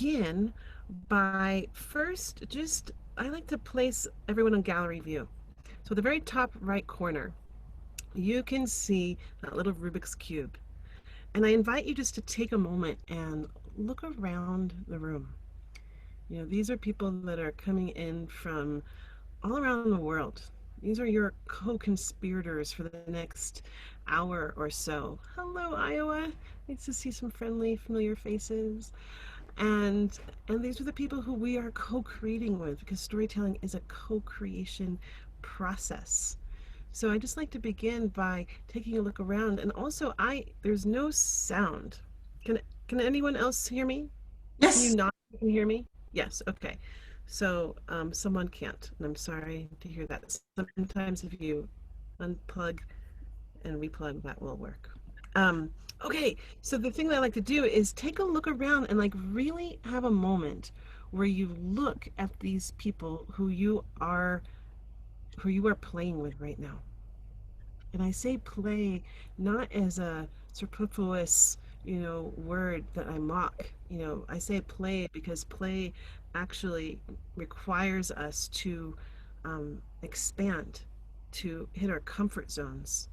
begin by first I like to place everyone on gallery view. So the very top right corner, you can see that little Rubik's Cube. And I invite you just to take a moment and look around the room. You know, these are people that are coming in from all around the world. These are your co-conspirators for the next hour or so. Hello, Iowa. Nice to see some friendly, familiar faces. And these are the people who we are co-creating with, because storytelling is a co-creation process. So I just like to begin by taking a look around, and also there's no sound. Can can anyone else hear me? Can you Yes. not even hear me? Yes, okay. So someone can't, and I'm sorry to hear that. Sometimes if you unplug and replug, that will work. Um, okay, so the thing that I like to do is take a look around and like really have a moment where you look at these people who you are playing with right now. And I say play not as a superfluous, word that I mock. I say play because play actually requires us to expand, to hit our comfort zones.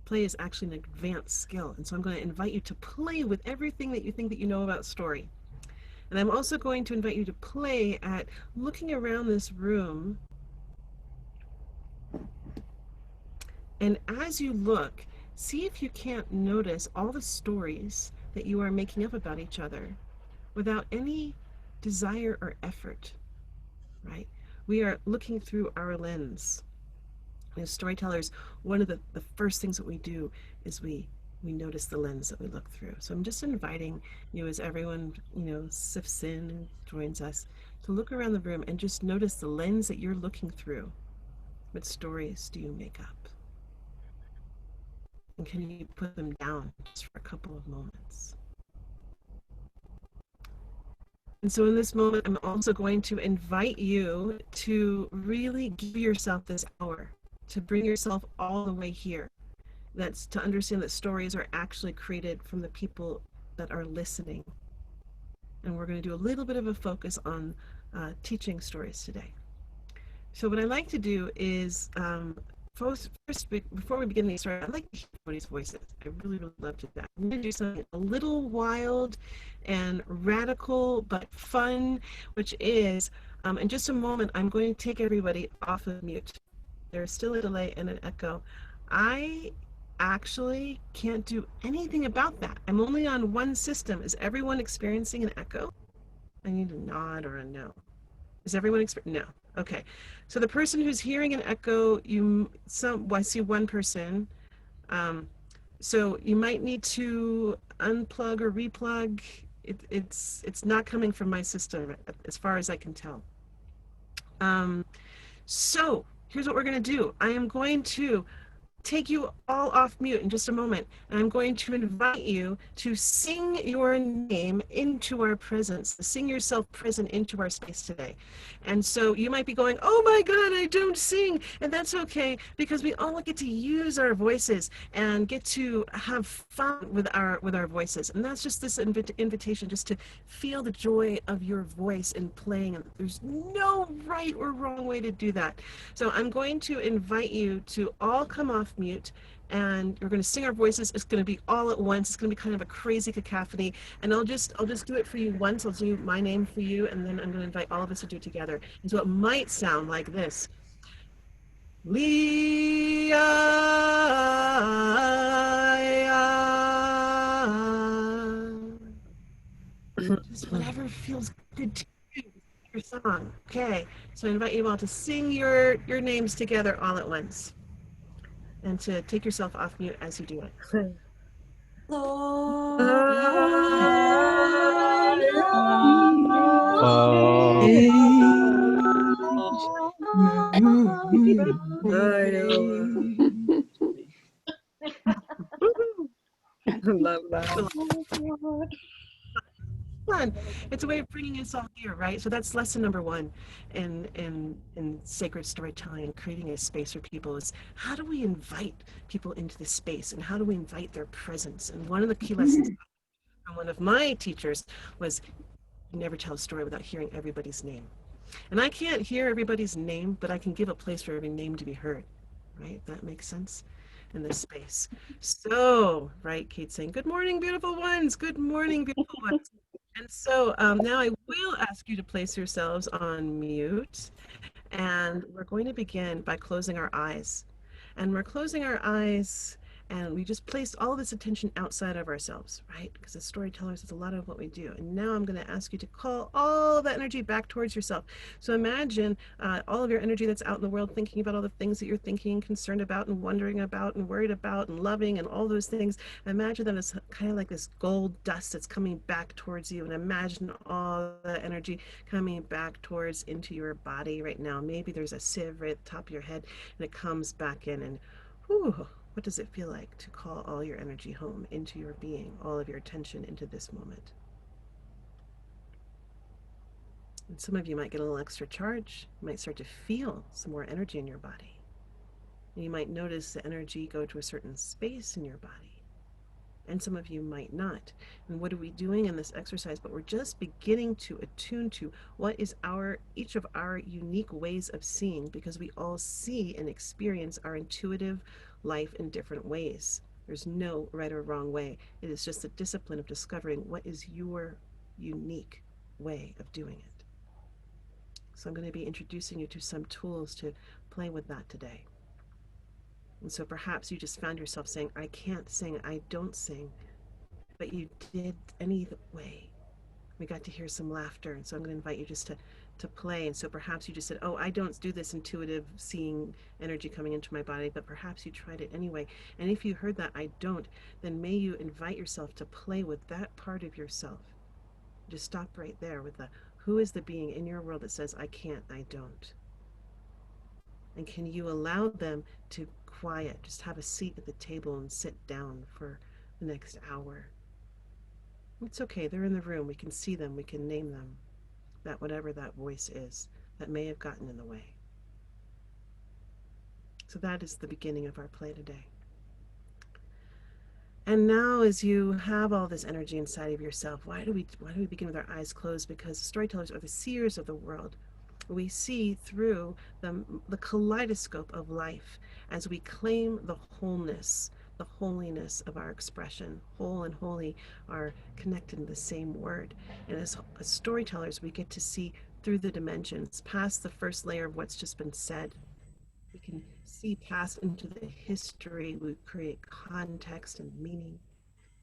Play is actually an advanced skill. And so I'm going to invite you to play with everything that you think that you know about story. And I'm also going to invite you to play at looking around this room. And as you look, see if you can't notice all the stories that you are making up about each other without any desire or effort, right? We are looking through our lens. As storytellers, one of the first things that we do is we notice the lens that we look through. So I'm just inviting you, as everyone, sifts in and joins us, to look around the room and just notice the lens that you're looking through. What stories do you make up? And can you put them down just for a couple of moments? And so in this moment, I'm also going to invite you to really give yourself this hour, to bring yourself all the way here. That's to understand that stories are actually created from the people that are listening. And we're going to do a little bit of a focus on teaching stories today. So what I like to do is first, before we begin the story, I'd like to hear everybody's voices. I really, really love to do that. I'm going to do something a little wild and radical, but fun, which is, in just a moment, I'm going to take everybody off of mute. There's still a delay and an echo. I actually can't do anything about that. I'm only on one system. Is everyone experiencing an echo? I need a nod or a no. Is everyone no? Okay. So the person who's hearing an echo, I see one person. Um, so you might need to unplug or replug. It's not coming from my system as far as I can tell. Um, so here's what we're going to do. I am going to take you all off mute in just a moment. And I'm going to invite you to sing your name into our presence, sing yourself present into our space today. And so you might be going, oh my God, I don't sing. And that's okay, because we all get to use our voices and get to have fun with our voices. And that's just this invitation just to feel the joy of your voice in playing. And there's no right or wrong way to do that. So I'm going to invite you to all come off mute, and we're going to sing our voices. It's going to be all at once. It's going to be kind of a crazy cacophony. And I'll just do it for you once. I'll do my name for you, and then I'm going to invite all of us to do it together. And so it might sound like this. Leah, just whatever feels good to you. Your song. Okay. So I invite you all to sing your names together all at once, and to take yourself off mute as you do it. Love that. Fun. It's a way of bringing us all here, right? So that's lesson number one in sacred storytelling and creating a space for people is, how do we invite people into the space, and how do we invite their presence? And one of the key lessons from one of my teachers was, You never tell a story without hearing everybody's name. And I can't hear everybody's name, but I can give a place for every name to be heard. Right? That makes sense in this space. So, right, Kate saying, good morning, beautiful ones. Good morning, beautiful ones. And so now I will ask you to place yourselves on mute. And we're going to begin by closing our eyes. And we're closing our eyes and we just placed all this attention outside of ourselves, right? Because as storytellers, it's a lot of what we do. And now I'm going to ask you to call all that energy back towards yourself. So imagine all of your energy that's out in the world, thinking about all the things that you're thinking, concerned about, and wondering about, and worried about, and loving, and all those things. Imagine that it's kind of like this gold dust that's coming back towards you. And imagine all that energy coming back towards into your body right now. Maybe there's a sieve right at the top of your head, and it comes back in, and whew, what does it feel like to call all your energy home into your being, all of your attention into this moment? And some of you might get a little extra charge. You might start to feel some more energy in your body. And you might notice the energy go to a certain space in your body. And some of you might not. And what are we doing in this exercise? But we're just beginning to attune to what is each of our unique ways of seeing, because we all see and experience our intuitive life in different ways. There's no right or wrong way. It is just the discipline of discovering what is your unique way of doing it. So I'm going to be introducing you to some tools to play with that today. And so perhaps you just found yourself saying, I can't sing, I don't sing, but you did anyway. We got to hear some laughter, and so I'm going to invite you just to play. And so perhaps you just said, oh, I don't do this intuitive seeing energy coming into my body, but perhaps you tried it anyway. And if you heard that I don't, then may you invite yourself to play with that part of yourself. Just stop right there with the, who is the being in your world that says, I can't, I don't? And can you allow them to quiet, just have a seat at the table and sit down for the next hour? It's okay, they're in the room, we can see them, we can name them, that whatever that voice is that may have gotten in the way. So that is the beginning of our play today. And now as you have all this energy inside of yourself, why do we begin with our eyes closed? Because storytellers are the seers of the world. We see through the kaleidoscope of life as we claim the wholeness, the holiness of our expression. Whole and holy are connected in the same word. And as storytellers, we get to see through the dimensions, past the first layer of what's just been said. We can see past into the history. We create context and meaning.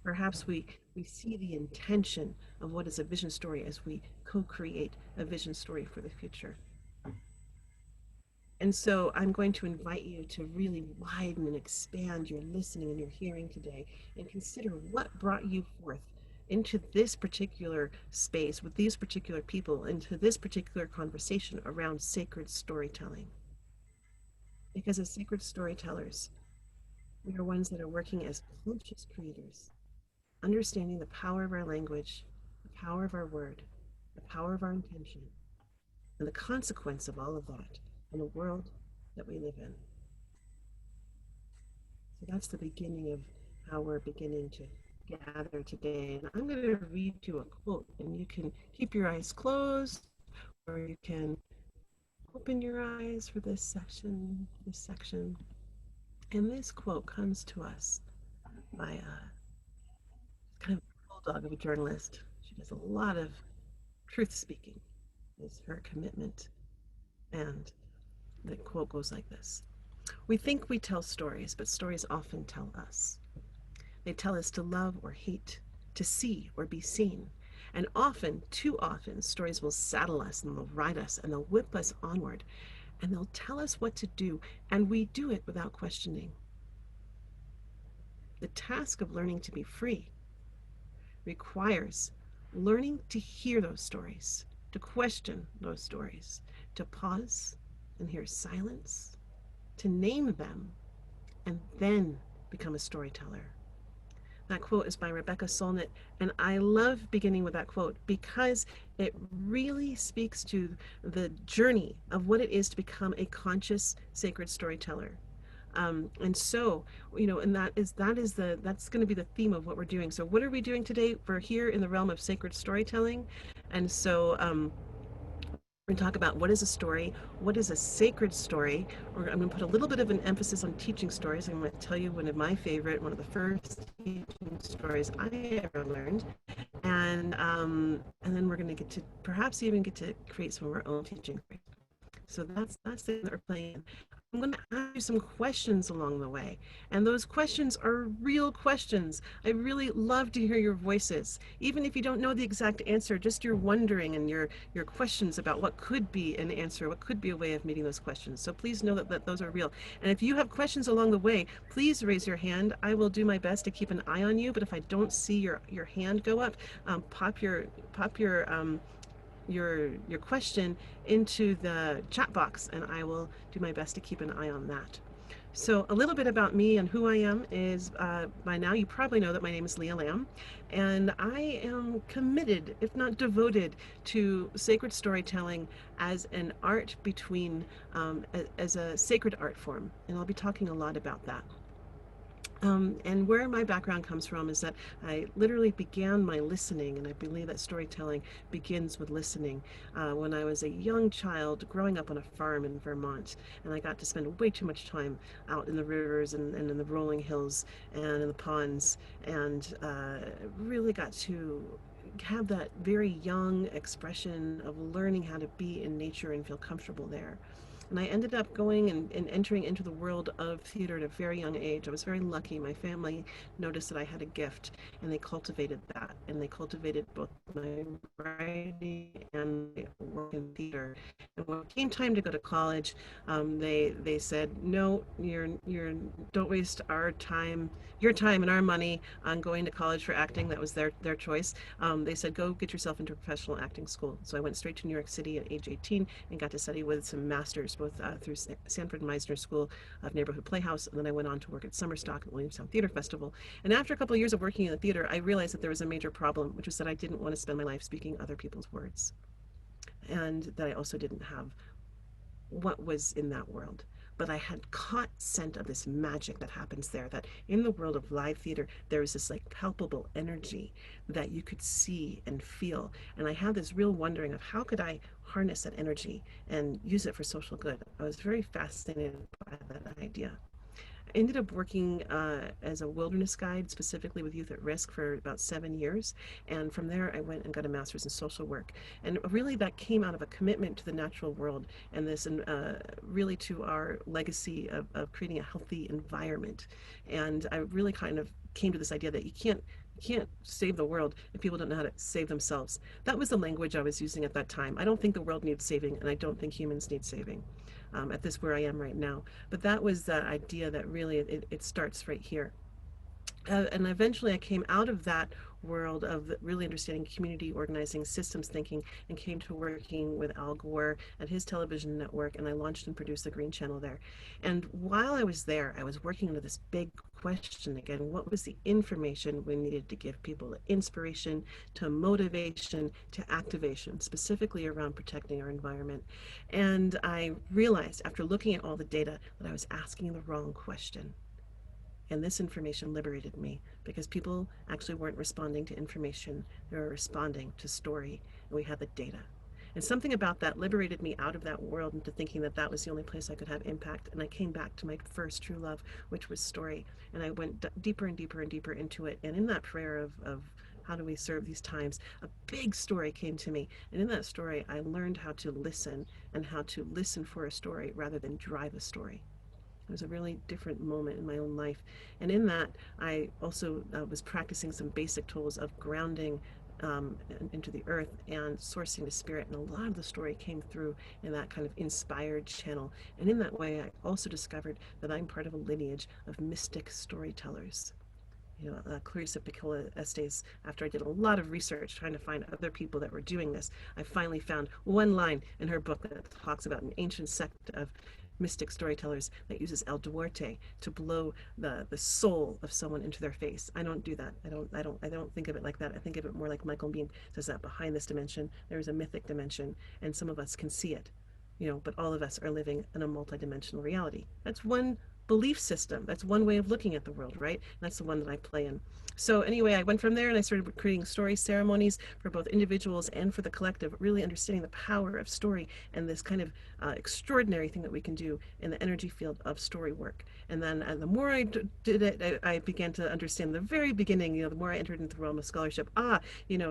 Perhaps we see the intention of what is a vision story as we co-create a vision story for the future. And so I'm going to invite you to really widen and expand your listening and your hearing today, and consider what brought you forth into this particular space with these particular people, into this particular conversation around sacred storytelling. Because as sacred storytellers, we are ones that are working as conscious creators, understanding the power of our language, the power of our word, the power of our intention, and the consequence of all of that in the world that we live in. So that's the beginning of how we're beginning to gather today. And I'm going to read you a quote, and you can keep your eyes closed, or you can open your eyes for this section. And this quote comes to us by a kind of bulldog of a journalist. She does a lot of truth speaking, is her commitment. And the quote goes like this: we think we tell stories, but stories often tell us. They tell us to love or hate, to see or be seen. And often, too often, stories will saddle us and they'll ride us and they'll whip us onward. And they'll tell us what to do, and we do it without questioning. The task of learning to be free requires learning to hear those stories, to question those stories, to pause and hear silence, to name them, and then become a storyteller. That quote is by Rebecca Solnit, and I love beginning with that quote because it really speaks to the journey of what it is to become a conscious sacred storyteller. And so, and that's going to be the theme of what we're doing. So what are we doing today? We're here in the realm of sacred storytelling, And so we're going to talk about what is a story, what is a sacred story. I'm going to put a little bit of an emphasis on teaching stories. I'm going to tell you one of my favorite, one of the first teaching stories I ever learned, and then we're going to get to perhaps even get to create some of our own teaching stories. So that's the that we're playing. I'm going to ask you some questions along the way. And those questions are real questions. I really love to hear your voices. Even if you don't know the exact answer, just your wondering and your questions about what could be an answer, what could be a way of meeting those questions. So please know that those are real. And if you have questions along the way, please raise your hand. I will do my best to keep an eye on you, but if I don't see your hand go up, pop your question into the chat box, and I will do my best to keep an eye on that. So a little bit about me and who I am is, by now you probably know that my name is Leah Lamb, and I am committed, if not devoted, to sacred storytelling as an art between, as a sacred art form, and I'll be talking a lot about that. And where my background comes from is that I literally began my listening, and I believe that storytelling begins with listening. When I was a young child growing up on a farm in Vermont, and I got to spend way too much time out in the rivers and in the rolling hills and in the ponds, and really got to have that very young expression of learning how to be in nature and feel comfortable there. And I ended up going and entering into the world of theater at a very young age. I was very lucky. My family noticed that I had a gift, and they cultivated that. And they cultivated both my writing and my work in theater. And when it came time to go to college, they said, no, you're don't waste our time, your time and our money on going to college for acting. That was their choice. They said, go get yourself into a professional acting school. So I went straight to New York City at age 18 and got to study with some masters, both through Sanford Meisner School of Neighborhood Playhouse, and then I went on to work at Summerstock at Williamstown Theater Festival. And after a couple of years of working in the theater, I realized that there was a major problem, which was that I didn't want to spend my life speaking other people's words, and that I also didn't have what was in that world. But I had caught scent of this magic that happens there, that in the world of live theater, there is this like palpable energy that you could see and feel. And I had this real wondering of how could I harness that energy and use it for social good. I was very fascinated by that idea. Ended up working as a wilderness guide, specifically with youth at risk, for about 7 years. And from there, I went and got a master's in social work. And really, that came out of a commitment to the natural world and this, really to our legacy of creating a healthy environment. And I really kind of came to this idea that you can't save the world if people don't know how to save themselves. That was the language I was using at that time. I don't think the world needs saving, and I don't think humans need saving at this where I am right now. But that was the idea that really it starts right here. And eventually I came out of that world of really understanding community organizing, systems thinking, and came to working with Al Gore at his television network, and I launched and produced the Green Channel there. And while I was there, I was working into this big question again: what was the information we needed to give people, the inspiration to motivation to activation, specifically around protecting our environment? And I realized after looking at all the data that I was asking the wrong question. And this information liberated me because people actually weren't responding to information, they were responding to story, and we had the data. And something about that liberated me out of that world into thinking that that was the only place I could have impact. And I came back to my first true love, which was story. And I went deeper and deeper and deeper into it. And in that prayer of how do we serve these times, a big story came to me. And in that story, I learned how to listen, and how to listen for a story rather than drive a story. It was a really different moment in my own life. And in that, I also was practicing some basic tools of grounding into the earth and sourcing to spirit. And a lot of the story came through in that kind of inspired channel. And in that way, I also discovered that I'm part of a lineage of mystic storytellers. You know, Clarissa Pinkola Estes, after I did a lot of research trying to find other people that were doing this, I finally found one line in her book that talks about an ancient sect of mystic storytellers that uses El Duarte to blow the soul of someone into their face. I don't do that. I don't think of it like that. I think of it more like Michael Bean says that behind this dimension there is a mythic dimension, and some of us can see it, you know, but all of us are living in a multidimensional reality. That's one belief system. That's one way of looking at the world, right? And that's the one that I play in. So anyway, I went from there and I started creating story ceremonies for both individuals and for the collective, really understanding the power of story and this kind of extraordinary thing that we can do in the energy field of story work. And then the more I did it, I began to understand the very beginning, the more I entered into the realm of scholarship,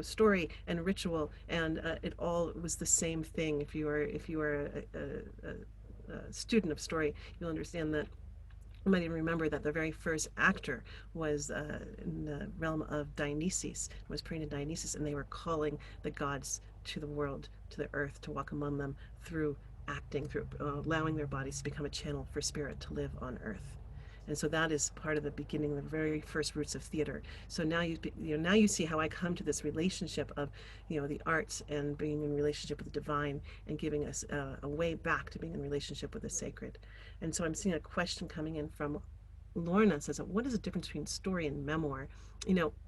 story and ritual, and it all was the same thing. If you are a student of story, you'll understand that. You might even remember that the very first actor was in the realm of Dionysus, was praying to Dionysus, and they were calling the gods to the world, to the earth, to walk among them through acting, through allowing their bodies to become a channel for spirit to live on earth. And so that is part of the beginning, the very first roots of theater. So now you see how I come to this relationship of, the arts and being in relationship with the divine and giving us a way back to being in relationship with the sacred. And so I'm seeing a question coming in from Lorna. Says, what is the difference between story and memoir?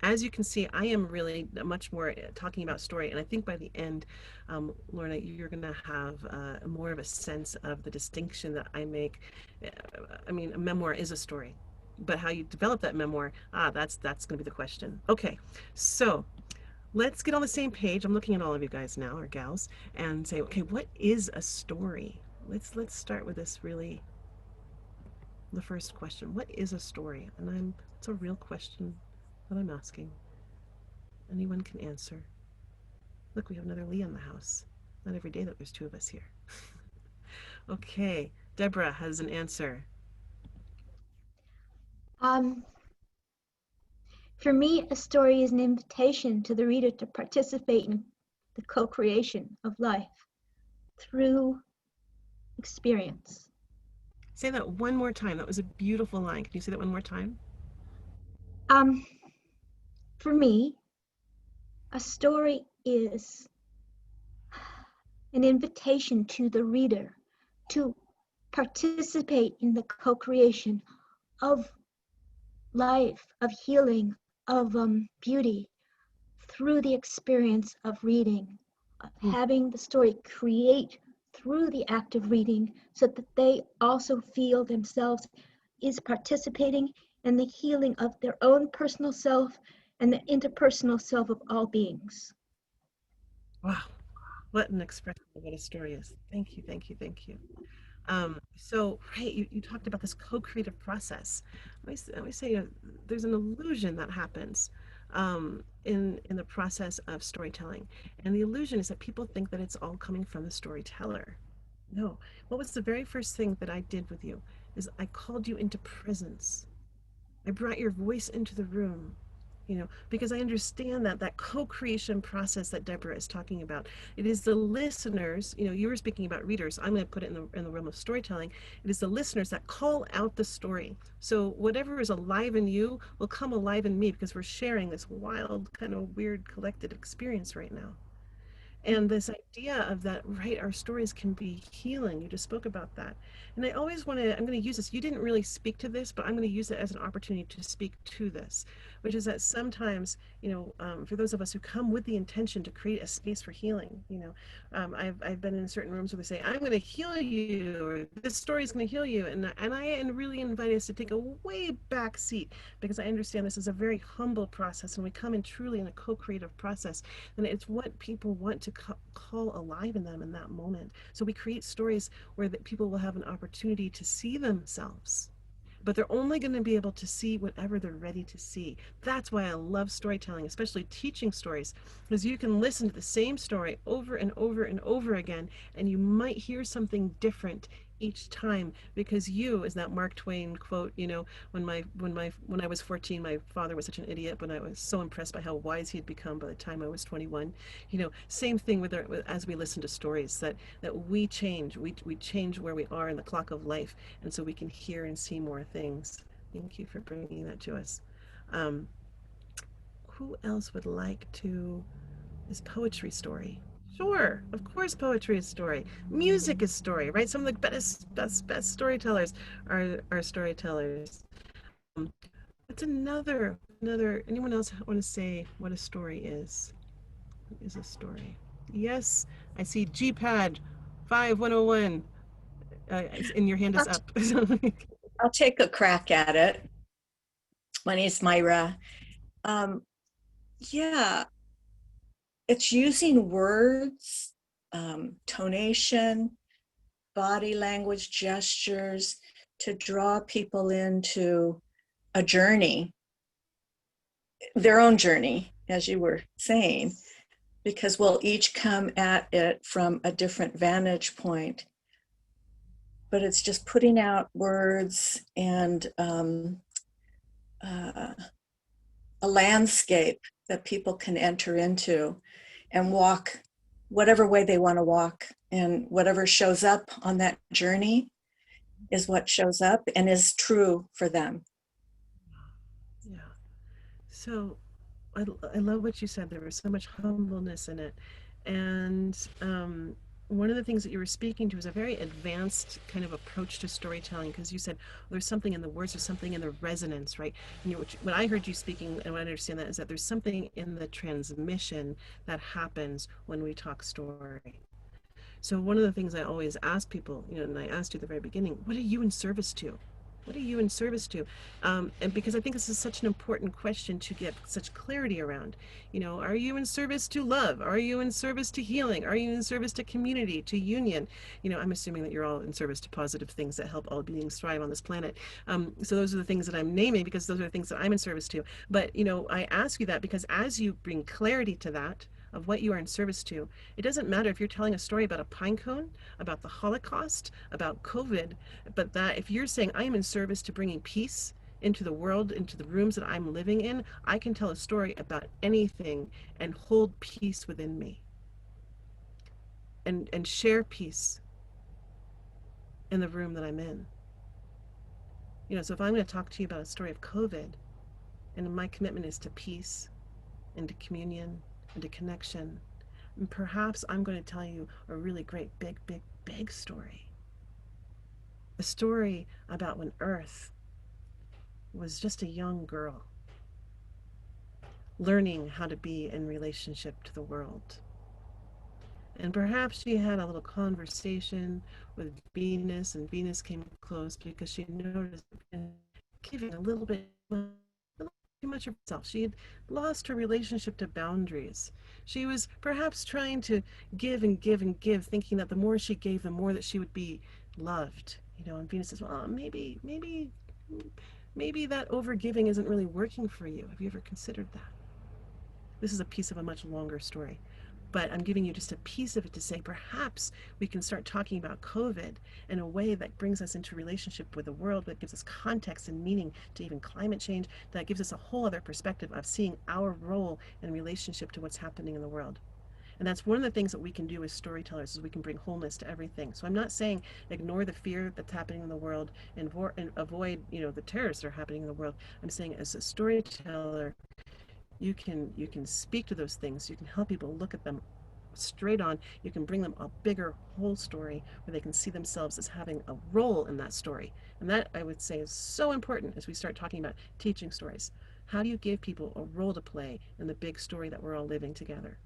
As you can see, I am really much more talking about story, and I think by the end, Lorna, you're going to have more of a sense of the distinction that I make. I mean, a memoir is a story, but how you develop that memoir, that's going to be the question. Okay, so let's get on the same page. I'm looking at all of you guys now, or gals, and say, okay, what is a story? Let's start with this really the first question. What is a story? And it's a real question that I'm asking. Anyone can answer. Look, we have another Lee in the house. Not every day that there's two of us here. Okay, Deborah has an answer. Um, for me, a story is an invitation to the reader to participate in the co-creation of life through experience. Say that one more time. That was a beautiful line. Can you say that one more time? Um, for me, a story is an invitation to the reader to participate in the co-creation of life, of healing, of beauty through the experience of reading, having the story create through the act of reading so that they also feel themselves is participating in the healing of their own personal self and the interpersonal self of all beings. Wow, what an expression of what a story is. Thank you, thank you, thank you. So, right, you talked about this co-creative process. Let me say there's an illusion that happens in the process of storytelling. And the illusion is that people think that it's all coming from the storyteller. No. What was the very first thing that I did with you is I called you into presence. I brought your voice into the room, because I understand that co-creation process that Deborah is talking about. It is the listeners, you were speaking about readers. I'm going to put it in the realm of storytelling. It is the listeners that call out the story. So whatever is alive in you will come alive in me because we're sharing this wild, kind of weird collected experience right now. And this idea of that, right, our stories can be healing. You just spoke about that. And I always I'm going to use this. You didn't really speak to this, but I'm going to use it as an opportunity to speak to this, which is that sometimes, for those of us who come with the intention to create a space for healing, I've been in certain rooms where they say, I'm going to heal you, or this story is going to heal you. And I really invite us to take a way back seat because I understand this is a very humble process and we come in truly in a co-creative process. And it's what people want to call alive in them in that moment. So we create stories where people will have an opportunity to see themselves, but they're only going to be able to see whatever they're ready to see. That's why I love storytelling, especially teaching stories, because you can listen to the same story over and over and over again, and you might hear something different each time because you, as that Mark Twain quote, when I was 14, my father was such an idiot, but I was so impressed by how wise he'd become by the time I was 21. Same thing as we listen to stories that we change, we change where we are in the clock of life, and so we can hear and see more things. Thank you for bringing that to us. Um, who else would like to? Is poetry story? Sure, of course, poetry is story. Music is story, right? Some of the best storytellers are storytellers. What's another? Anyone else want to say what a story is? What is a story? Yes, I see GPAD 5101. And your hand is Uh, up. I'll take a crack at it. My name's Myra. Um, yeah, it's using words, tonation, body language, gestures to draw people into a journey, their own journey, as you were saying, because we'll each come at it from a different vantage point. But it's just putting out words and uh, a landscape that people can enter into and walk whatever way they want to walk. And whatever shows up on that journey is what shows up and is true for them. Yeah. So I love what you said. There was so much humbleness in it. And one of the things that you were speaking to is a very advanced kind of approach to storytelling, because you said there's something in the words, there's something in the resonance, right? And what I heard you speaking, and what I understand that is that there's something in the transmission that happens when we talk story. So one of the things I always ask people, and I asked you at the very beginning, what are you in service to? What are you in service to? And because I think this is such an important question to get such clarity around. Are you in service to love? Are you in service to healing? Are you in service to community, to union? I'm assuming that you're all in service to positive things that help all beings thrive on this planet. So those are the things that I'm naming because those are the things that I'm in service to. But, I ask you that because as you bring clarity to that, of what you are in service to, it doesn't matter if you're telling a story about a pine cone, about the Holocaust, about COVID, but that if you're saying I am in service to bringing peace into the world, into the rooms that I'm living in, I can tell a story about anything and hold peace within me and share peace in the room that I'm in. So if I'm going to talk to you about a story of COVID, and my commitment is to peace and to communion and to connection, and perhaps I'm going to tell you a really great, big, big, big story. A story about when Earth was just a young girl learning how to be in relationship to the world. And perhaps she had a little conversation with Venus, and Venus came close because she noticed giving a little bit too much of herself. She had lost her relationship to boundaries. She was perhaps trying to give and give and give, thinking that the more she gave, the more that she would be loved. And Venus says, well, maybe that overgiving isn't really working for you. Have you ever considered that? This is a piece of a much longer story, but I'm giving you just a piece of it to say perhaps we can start talking about COVID in a way that brings us into relationship with the world, that gives us context and meaning to even climate change, that gives us a whole other perspective of seeing our role in relationship to what's happening in the world. And that's one of the things that we can do as storytellers, is we can bring wholeness to everything. So I'm not saying ignore the fear that's happening in the world and avoid, the terrors that are happening in the world. I'm saying as a storyteller, you can speak to those things. You can help people look at them straight on. You can bring them a bigger whole story where they can see themselves as having a role in that story. And that, I would say, is so important as we start talking about teaching stories. How do you give people a role to play in the big story that we're all living together?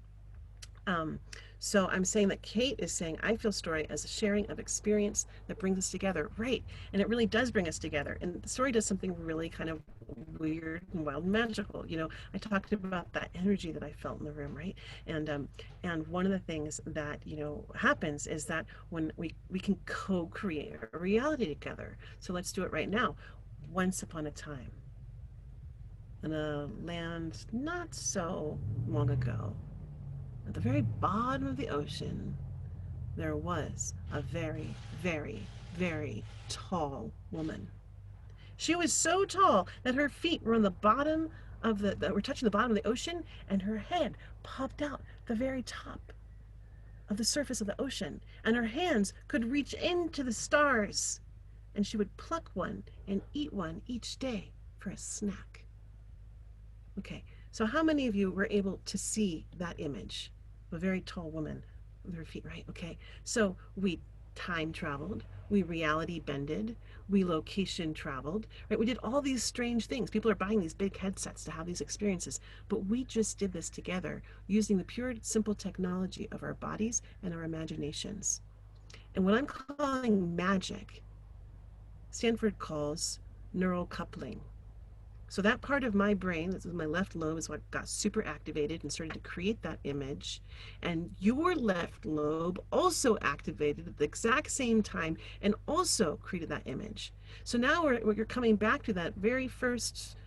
Um, so I'm saying that Kate is saying, I feel story as a sharing of experience that brings us together. Right. And it really does bring us together. And the story does something really kind of weird and wild and magical. I talked about that energy that I felt in the room, right? And one of the things that, happens is that when we can co-create a reality together. So let's do it right now. Once upon a time, in a land not so long ago, at the very bottom of the ocean, there was a very, very, very tall woman. She was so tall that her feet were on the bottom that were touching the bottom of the ocean, and her head popped out the very top of the surface of the ocean, and her hands could reach into the stars, and she would pluck one and eat one each day for a snack. Okay, so how many of you were able to see that image? A very tall woman with her feet, right? Okay, so we time traveled, we reality bended, we location traveled, right? We did all these strange things. People are buying these big headsets to have these experiences, but we just did this together using the pure, simple technology of our bodies and our imaginations. And what I'm calling magic Stanford calls neural coupling. So that part of my brain, this is my left lobe, is what got super activated and started to create that image. And your left lobe also activated at the exact same time and also created that image. So now you're coming back to that very first,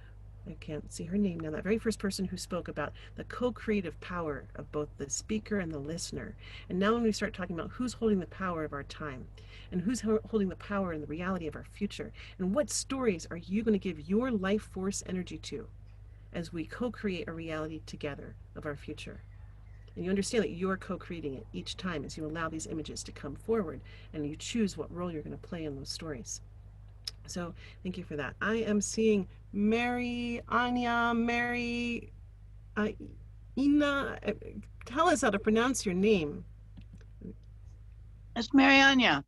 I can't see her name now, that very first person who spoke about the co-creative power of both the speaker and the listener. And now when we start talking about who's holding the power of our time and who's holding the power and the reality of our future, and what stories are you going to give your life force energy to as we co-create a reality together of our future. And you understand that you're co-creating it each time as you allow these images to come forward and you choose what role you're going to play in those stories. So thank you for that. I am seeing Mary, Anya, Mary, uh, Ina. Tell us how to pronounce your name. It's Mariania.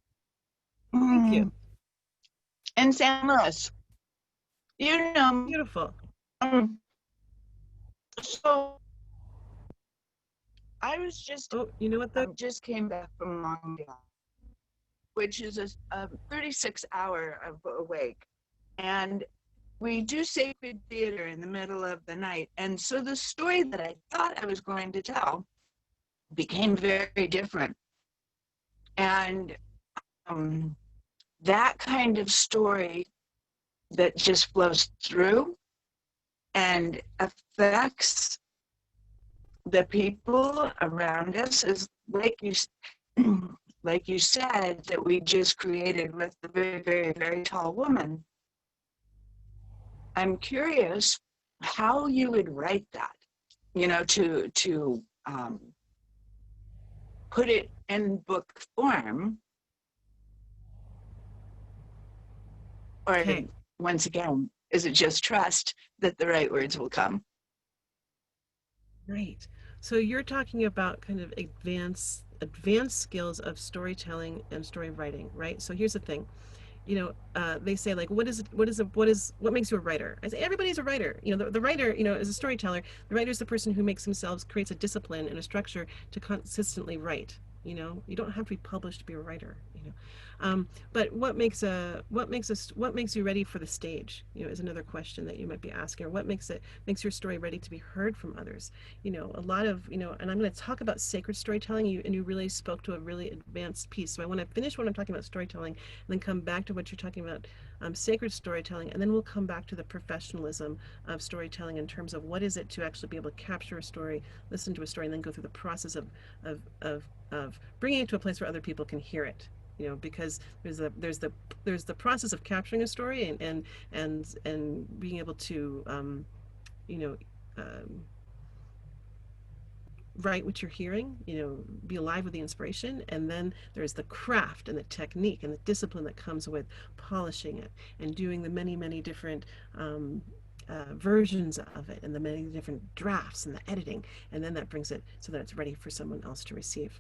Thank you. In San Luis. You know, Beautiful. so I was just, Oh, you know what though? just came back from Mongolia, which is a 36-hour of awake. And we do sacred theater in the middle of the night. And so the story that I thought I was going to tell became very different. And that kind of story that just flows through and affects the people around us is like you said, that we just created with the very, very, very tall woman. I'm curious how you would write that, you know, to put it in book form, or Okay. once again, is it just trust that the right words will come? Right. So you're talking about kind of advanced skills of storytelling and story writing, right? So here's the thing. They say like, what makes you a writer? I say everybody's a writer. The writer, is a storyteller. The writer is the person who makes themselves, creates a discipline and a structure to consistently write. You don't have to be published to be a writer. But what makes you ready for the stage? Is another question that you might be asking. Or what makes your story ready to be heard from others? A lot of and I'm going to talk about sacred storytelling. You really spoke to a really advanced piece. So I want to finish what I'm talking about storytelling, and then come back to what you're talking about, sacred storytelling, and then we'll come back to the professionalism of storytelling in terms of what is it to actually be able to capture a story, listen to a story, and then go through the process of bringing it to a place where other people can hear it. Because there's the process of capturing a story and being able to you know write what you're hearing, be alive with the inspiration, and then there's the craft and the technique and the discipline that comes with polishing it and doing the many, many different versions of it and the many different drafts and the editing, and then that brings it so that it's ready for someone else to receive.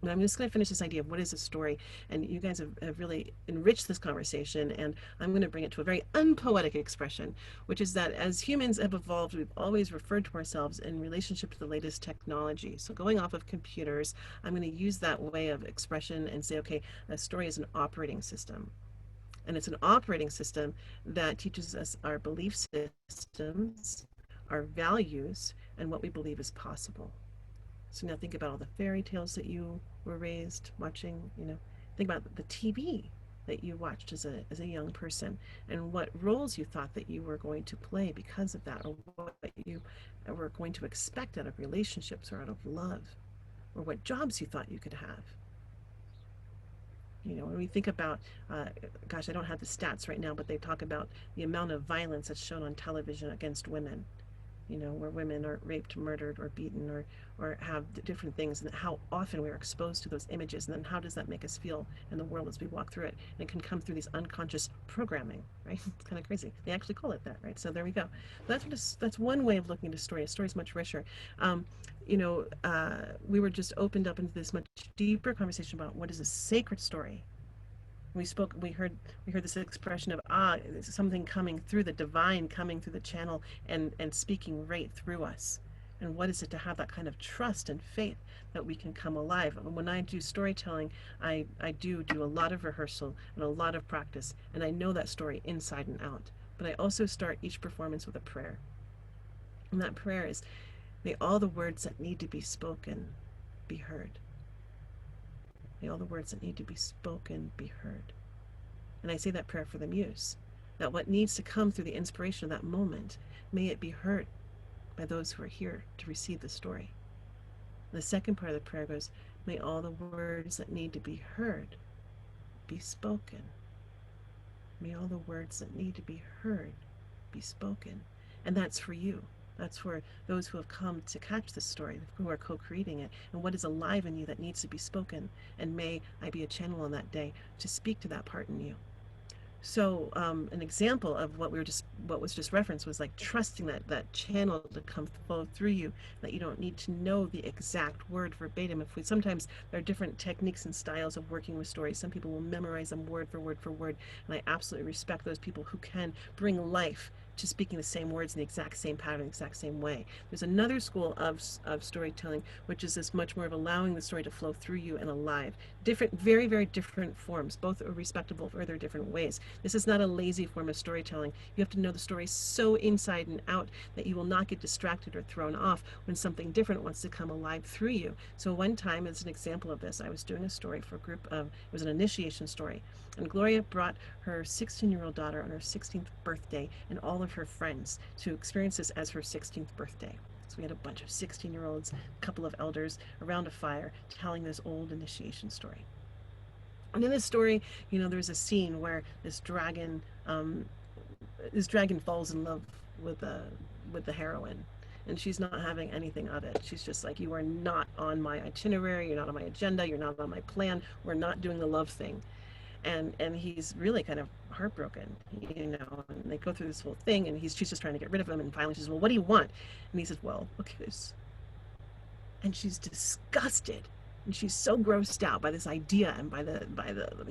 And I'm just going to finish this idea of what is a story, and you guys have really enriched this conversation, and I'm going to bring it to a very unpoetic expression, which is that as humans have evolved, we've always referred to ourselves in relationship to the latest technology. So going off of computers, I'm going to use that way of expression and say, okay, a story is an operating system. And it's an operating system that teaches us our belief systems, our values, and what we believe is possible. So now think about all the fairy tales that you were raised watching, think about the TV that you watched as a young person, and what roles you thought that you were going to play because of that, or what you were going to expect out of relationships or out of love, or what jobs you thought you could have. When we think about, gosh, I don't have the stats right now, but they talk about the amount of violence that's shown on television against women, where women are raped, murdered, or beaten, or have different things, and how often we're exposed to those images, and then how does that make us feel in the world as we walk through it? And it can come through these unconscious programming, right? It's kind of crazy. They actually call it that, right? So there we go. That's one way of looking at a story. A story is much richer. We were just opened up into this much deeper conversation about what is a sacred story. We heard this expression of something coming through, the divine coming through the channel and speaking right through us. And what is it to have that kind of trust and faith that we can come alive? When I do storytelling, I do a lot of rehearsal and a lot of practice, and I know that story inside and out. But I also start each performance with a prayer. And that prayer is, may all the words that need to be spoken be heard. May all the words that need to be spoken be heard. And I say that prayer for the muse, that what needs to come through the inspiration of that moment, may it be heard by those who are here to receive the story. And the second part of the prayer goes, may all the words that need to be heard be spoken. May all the words that need to be heard be spoken. And that's for you. That's for those who have come to catch this story, who are co-creating it, and what is alive in you that needs to be spoken. And may I be a channel on that day to speak to that part in you. So an example of what was just referenced was like trusting that channel to come flow through you, that you don't need to know the exact word verbatim. Sometimes there are different techniques and styles of working with stories. Some people will memorize them word for word for word, and I absolutely respect those people who can bring life to speaking the same words in the exact same pattern, the exact same way. There's another school of storytelling, which is this much more of allowing the story to flow through you and alive. Different, very, very different forms. Both are respectable for their different ways. This is not a lazy form of storytelling. You have to know the story so inside and out that you will not get distracted or thrown off when something different wants to come alive through you. So one time, as an example of this, I was doing a story for a group of, it was an initiation story, and Gloria brought her 16-year-old daughter on her 16th birthday and all of her friends to experience this as her 16th birthday. So we had a bunch of 16-year-olds, a couple of elders around a fire telling this old initiation story. And in this story, there's a scene where this dragon falls in love with the heroine, and she's not having anything of it. She's just like, you are not on my itinerary, you're not on my agenda, you're not on my plan, we're not doing the love thing. And he's really kind of heartbroken, and they go through this whole thing, and she's just trying to get rid of him, and finally she says, well, what do you want? And he says, well, a kiss. And she's disgusted, and she's so grossed out by this idea, and by the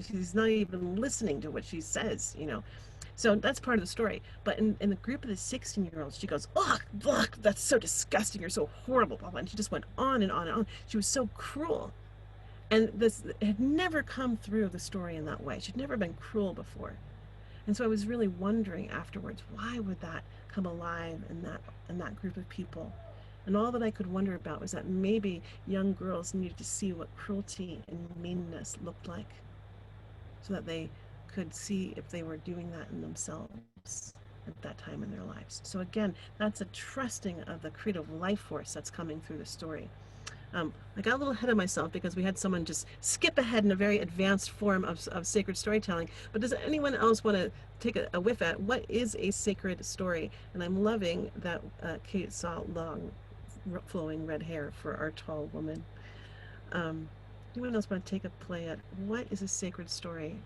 she's not even listening to what she says. So that's part of the story. But in the group of the 16-year-olds, she goes, ugh, that's so disgusting, you're so horrible, blah, blah. And she just went on and on and on. She was so cruel. And this had never come through the story in that way. She'd never been cruel before. And so I was really wondering afterwards, why would that come alive in that group of people? And all that I could wonder about was that maybe young girls needed to see what cruelty and meanness looked like, so that they could see if they were doing that in themselves at that time in their lives. So again, that's a trusting of the creative life force that's coming through the story. I got a little ahead of myself because we had someone just skip ahead in a very advanced form of sacred storytelling. But does anyone else want to take a whiff at what is a sacred story? And I'm loving that Kate saw long, flowing red hair for our tall woman. Anyone else want to take a play at what is a sacred story?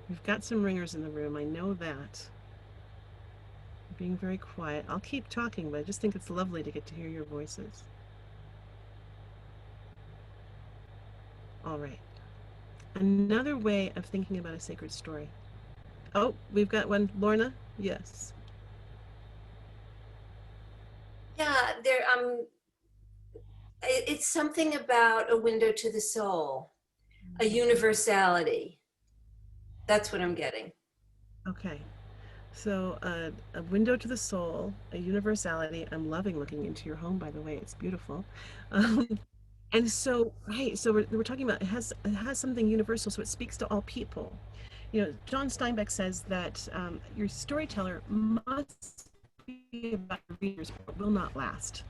We've got some ringers in the room, I know that. Being very quiet. I'll keep talking, but I just think it's lovely to get to hear your voices. All right. Another way of thinking about a sacred story. Oh, we've got one. Lorna? Yes. Yeah, it's something about a window to the soul, a universality. That's what I'm getting. Okay. So a window to the soul, a universality. I'm loving looking into your home, by the way. It's beautiful. And so, right, so we're talking about it has something universal, so it speaks to all people. John Steinbeck says that your storyteller must be about your readers, or it will not last.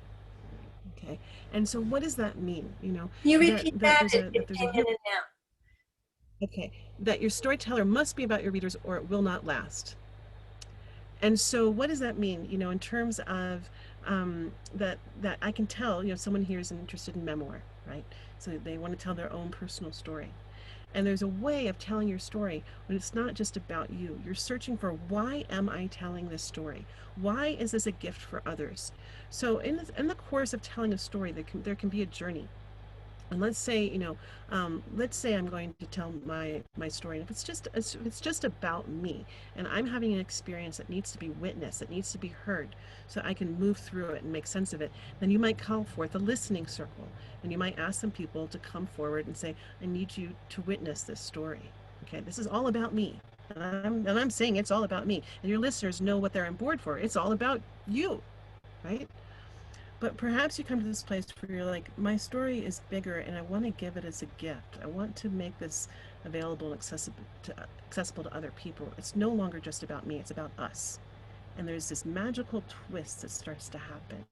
Okay, and so what does that mean? Can you repeat that? Okay, that your storyteller must be about your readers, or it will not last. And so what does that mean, in terms of that I can tell, someone here is interested in memoir, right? So they want to tell their own personal story. And there's a way of telling your story when it's not just about you. You're searching for, why am I telling this story? Why is this a gift for others? So in the course of telling a story, there can be a journey. And let's say, let's say I'm going to tell my story, and if it's just about me, and I'm having an experience that needs to be witnessed, that needs to be heard, so I can move through it and make sense of it, then you might call forth a listening circle, and you might ask some people to come forward and say, I need you to witness this story. Okay, this is all about me. And I'm saying it's all about me. And your listeners know what they're on board for. It's all about you, right? But perhaps you come to this place where you're like, my story is bigger and I want to give it as a gift. I want to make this available and accessible to other people. It's no longer just about me, it's about us. And there's this magical twist that starts to happen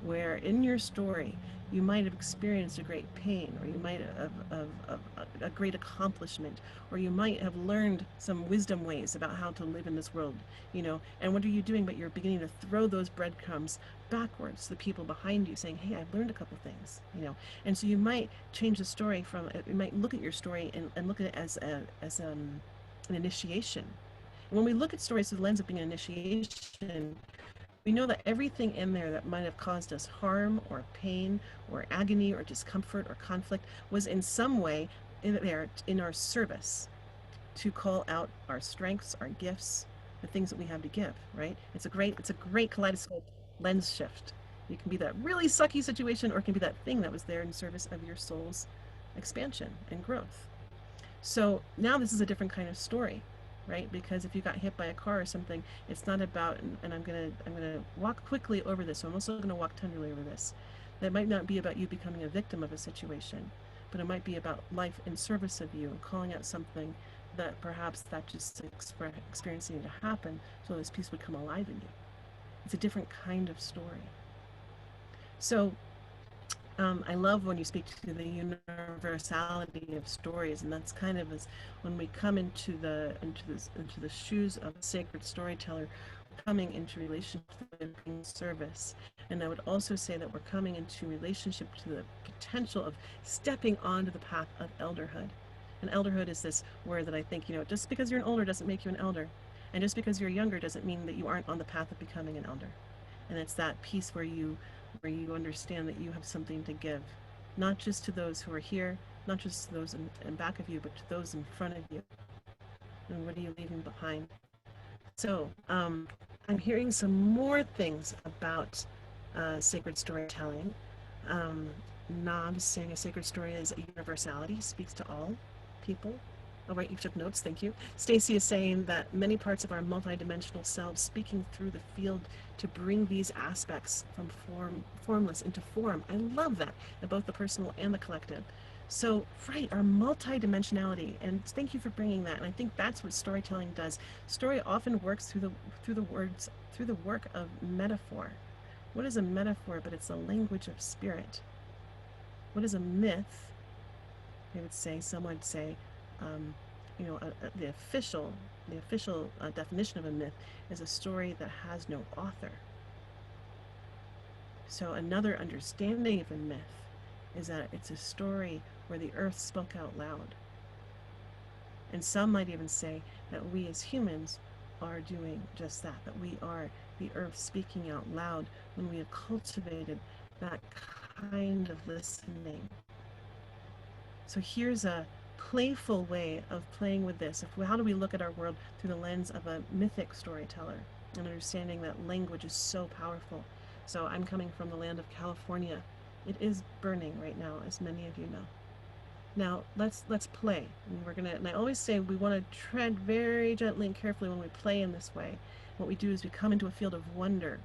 where in your story you might have experienced a great pain, or you might have a great accomplishment, or you might have learned some wisdom ways about how to live in this world, and what are you doing? But you're beginning to throw those breadcrumbs backwards to the people behind you, saying, hey, I've learned a couple things. And so you might change the story you might look at your story and look at it as an initiation. And when we look at stories through the lens of being an initiation, we know that everything in there that might have caused us harm or pain or agony or discomfort or conflict was in some way in there in our service to call out our strengths, our gifts, the things that we have to give, right? It's a great kaleidoscope lens shift. You can be that really sucky situation, or it can be that thing that was there in service of your soul's expansion and growth. So now this is a different kind of story, right? Because if you got hit by a car or something, it's not about, and I'm gonna walk quickly over this, so I'm also gonna walk tenderly over this. That might not be about you becoming a victim of a situation, but it might be about life in service of you and calling out something that perhaps that just experiencing to happen so this piece would come alive in you. It's a different kind of story. So I love when you speak to the universality of stories, and that's kind of as when we come into the shoes of a sacred storyteller, coming into relationship with service. And I would also say that we're coming into relationship to the potential of stepping onto the path of elderhood. And elderhood is this word that I think, just because you're an older doesn't make you an elder. And just because you're younger doesn't mean that you aren't on the path of becoming an elder. And it's that piece where you understand that you have something to give, not just to those who are here, not just to those in back of you, but to those in front of you. And what are you leaving behind? So I'm hearing some more things about sacred storytelling. Nob saying a sacred story is a universality, speaks to all people. Oh, right, you took notes, thank you. Stacy is saying that many parts of our multidimensional selves speaking through the field to bring these aspects from formless into form. I love that, in both the personal and the collective. So, right, our multidimensionality, and thank you for bringing that. And I think that's what storytelling does. Story often works through the work of metaphor. What is a metaphor? But it's a language of spirit. What is a myth? Some would say, the official definition of a myth is a story that has no author. So another understanding of a myth is that it's a story where the earth spoke out loud. And some might even say that we as humans are doing just that we are the earth speaking out loud when we have cultivated that kind of listening. So here's a playful way of playing with this. How do we look at our world through the lens of a mythic storyteller and understanding that language is so powerful? So I'm coming from the land of California. It is burning right now, as many of you know. Now let's play. And I always say we want to tread very gently and carefully when we play in this way. What we do is we come into a field of wonder.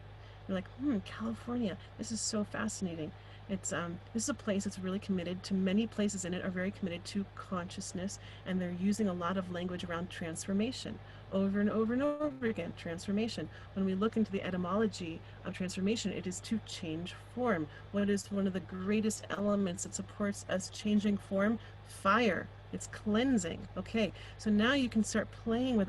You're like, California, this is so fascinating. It's this is a place that's really committed to, many places in it are very committed to consciousness, and they're using a lot of language around transformation over and over and over again. Transformation. When we look into the etymology of transformation, it is to change form. What is one of the greatest elements that supports us changing form? Fire. It's cleansing. Okay, so now you can start playing with,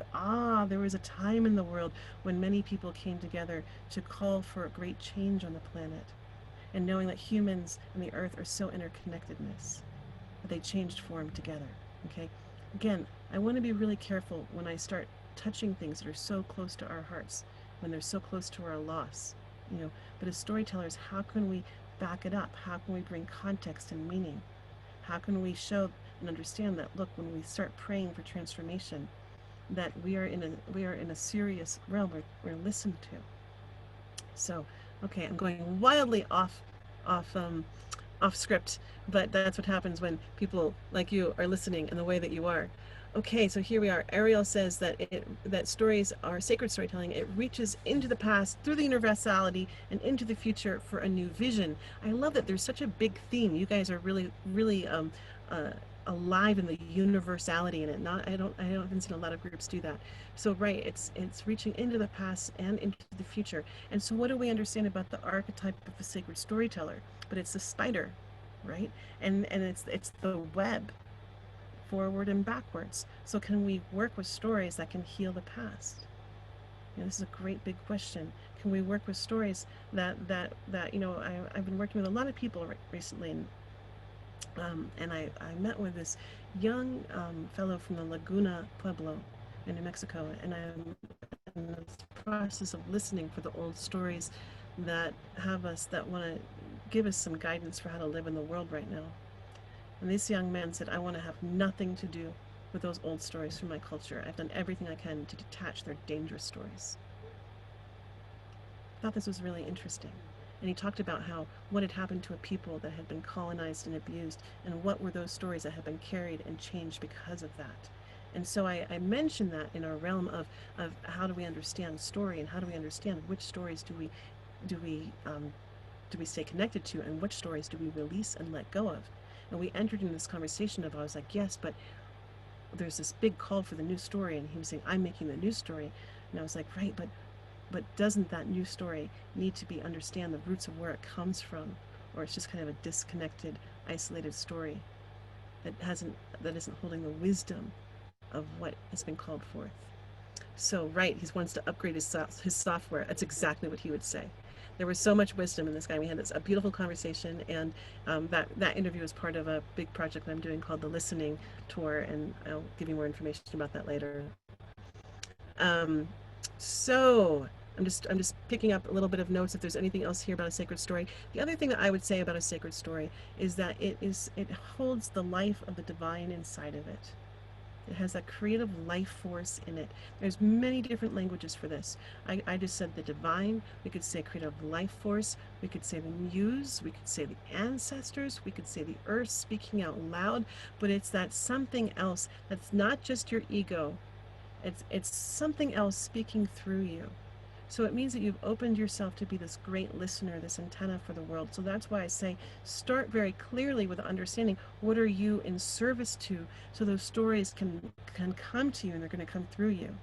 there was a time in the world when many people came together to call for a great change on the planet. And knowing that humans and the earth are so interconnectedness, that they changed form together, okay? Again, I want to be really careful when I start touching things that are so close to our hearts, when they're so close to our loss, but as storytellers, how can we back it up? How can we bring context and meaning? How can we show and understand that, look, when we start praying for transformation, that we are in a serious realm, we're listened to. So, okay, I'm going wildly off off script, but that's what happens when people like you are listening in the way that you are. Okay, so here we are. Ariel says that stories are sacred storytelling. It reaches into the past through the universality and into the future for a new vision. I love that there's such a big theme. You guys are really alive in the universality in it. I haven't seen a lot of groups do that. So right, it's reaching into the past and into the future. And so what do we understand about the archetype of the sacred storyteller? But it's the spider, right? And it's the web, forward and backwards. So can we work with stories that can heal the past? You know, this is a great big question. Can we work with stories that I've been working with a lot of people recently, and I met with this young fellow from the Laguna Pueblo in New Mexico, and I'm in the process of listening for the old stories that want to give us some guidance for how to live in the world right now. And this young man said, I want to have nothing to do with those old stories from my culture. I've done everything I can to detach their dangerous stories. I thought this was really interesting. And he talked about what had happened to a people that had been colonized and abused, and what were those stories that had been carried and changed because of that. And so I mentioned that in our realm of how do we understand story, and how do we understand which stories do we stay connected to, and which stories do we release and let go of. And we entered in this conversation of, I was like, yes, but there's this big call for the new story, and he was saying, I'm making the new story. And I was like, right, but doesn't that new story need to understand the roots of where it comes from? Or it's just kind of a disconnected, isolated story that isn't holding the wisdom of what has been called forth. So right, he wants to upgrade his software. That's exactly what he would say. There was so much wisdom in this guy. We had a beautiful conversation, and that interview is part of a big project that I'm doing called the Listening Tour, and I'll give you more information about that later. So I'm just picking up a little bit of notes if there's anything else here about a sacred story. The other thing that I would say about a sacred story is that it holds the life of the divine inside of it. It has that creative life force in it. There's many different languages for this. I just said the divine. We could say creative life force. We could say the muse. We could say the ancestors. We could say the earth speaking out loud. But it's that something else that's not just your ego. It's something else speaking through you. So it means that you've opened yourself to be this great listener, this antenna for the world. So that's why I say start very clearly with understanding what are you in service to, so those stories can come to you, and they're going to come through you.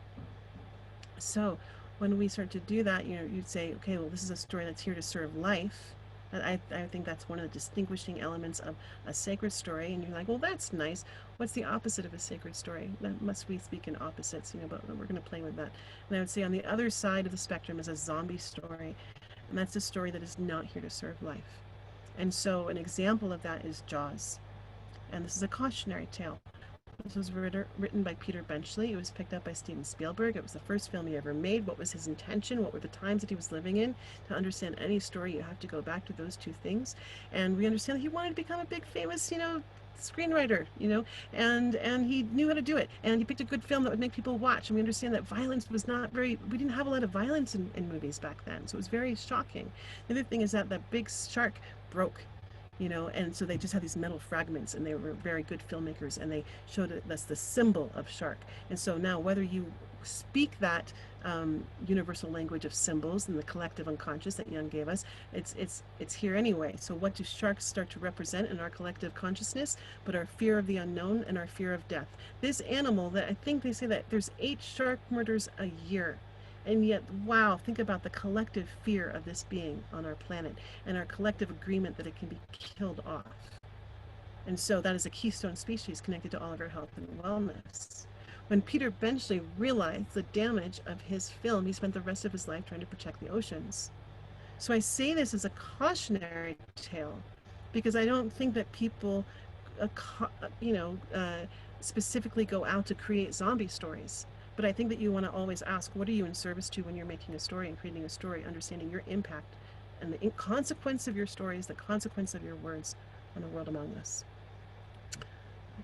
So when we start to do that, you'd say, okay, well, this is a story that's here to serve life. I think that's one of the distinguishing elements of a sacred story. And you're like, well, that's nice. What's the opposite of a sacred story? Must we speak in opposites, but we're going to play with that. And I would say on the other side of the spectrum is a zombie story. And that's a story that is not here to serve life. And so an example of that is Jaws. And this is a cautionary tale. This was written by Peter Benchley. It was picked up by Steven Spielberg. It was the first film he ever made. What was his intention? What were the times that he was living in? To understand any story, you have to go back to those two things. And we understand that he wanted to become a big, famous, screenwriter, and he knew how to do it. And he picked a good film that would make people watch. And we understand that violence was we didn't have a lot of violence in movies back then. So it was very shocking. The other thing is that big shark broke. And so they just had these metal fragments, and they were very good filmmakers, and they showed it that's the symbol of shark. And so now, whether you speak that universal language of symbols and the collective unconscious that Jung gave us, it's here anyway. So what do sharks start to represent in our collective consciousness? But our fear of the unknown and our fear of death. This animal, that I think they say that there's 8 shark murders a year. And yet, wow, think about the collective fear of this being on our planet, and our collective agreement that it can be killed off. And so that is a keystone species connected to all of our health and wellness. When Peter Benchley realized the damage of his film, he spent the rest of his life trying to protect the oceans. So I say this as a cautionary tale, because I don't think that people, specifically go out to create zombie stories. But I think that you want to always ask, what are you in service to when you're making a story and creating a story, understanding your impact and the consequence of your stories, the consequence of your words on the world among us.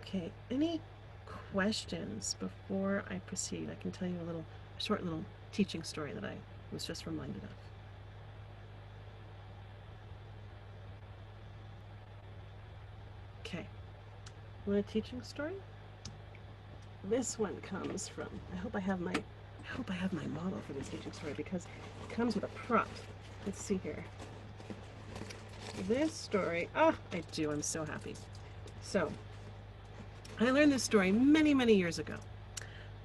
Okay, any questions before I proceed? I can tell you a short little teaching story that I was just reminded of. Okay, want a teaching story? This one comes from, I hope I have my model for this teaching story because it comes with a prop. Let's see here. This story, I do, I'm so happy. So, I learned this story many, many years ago.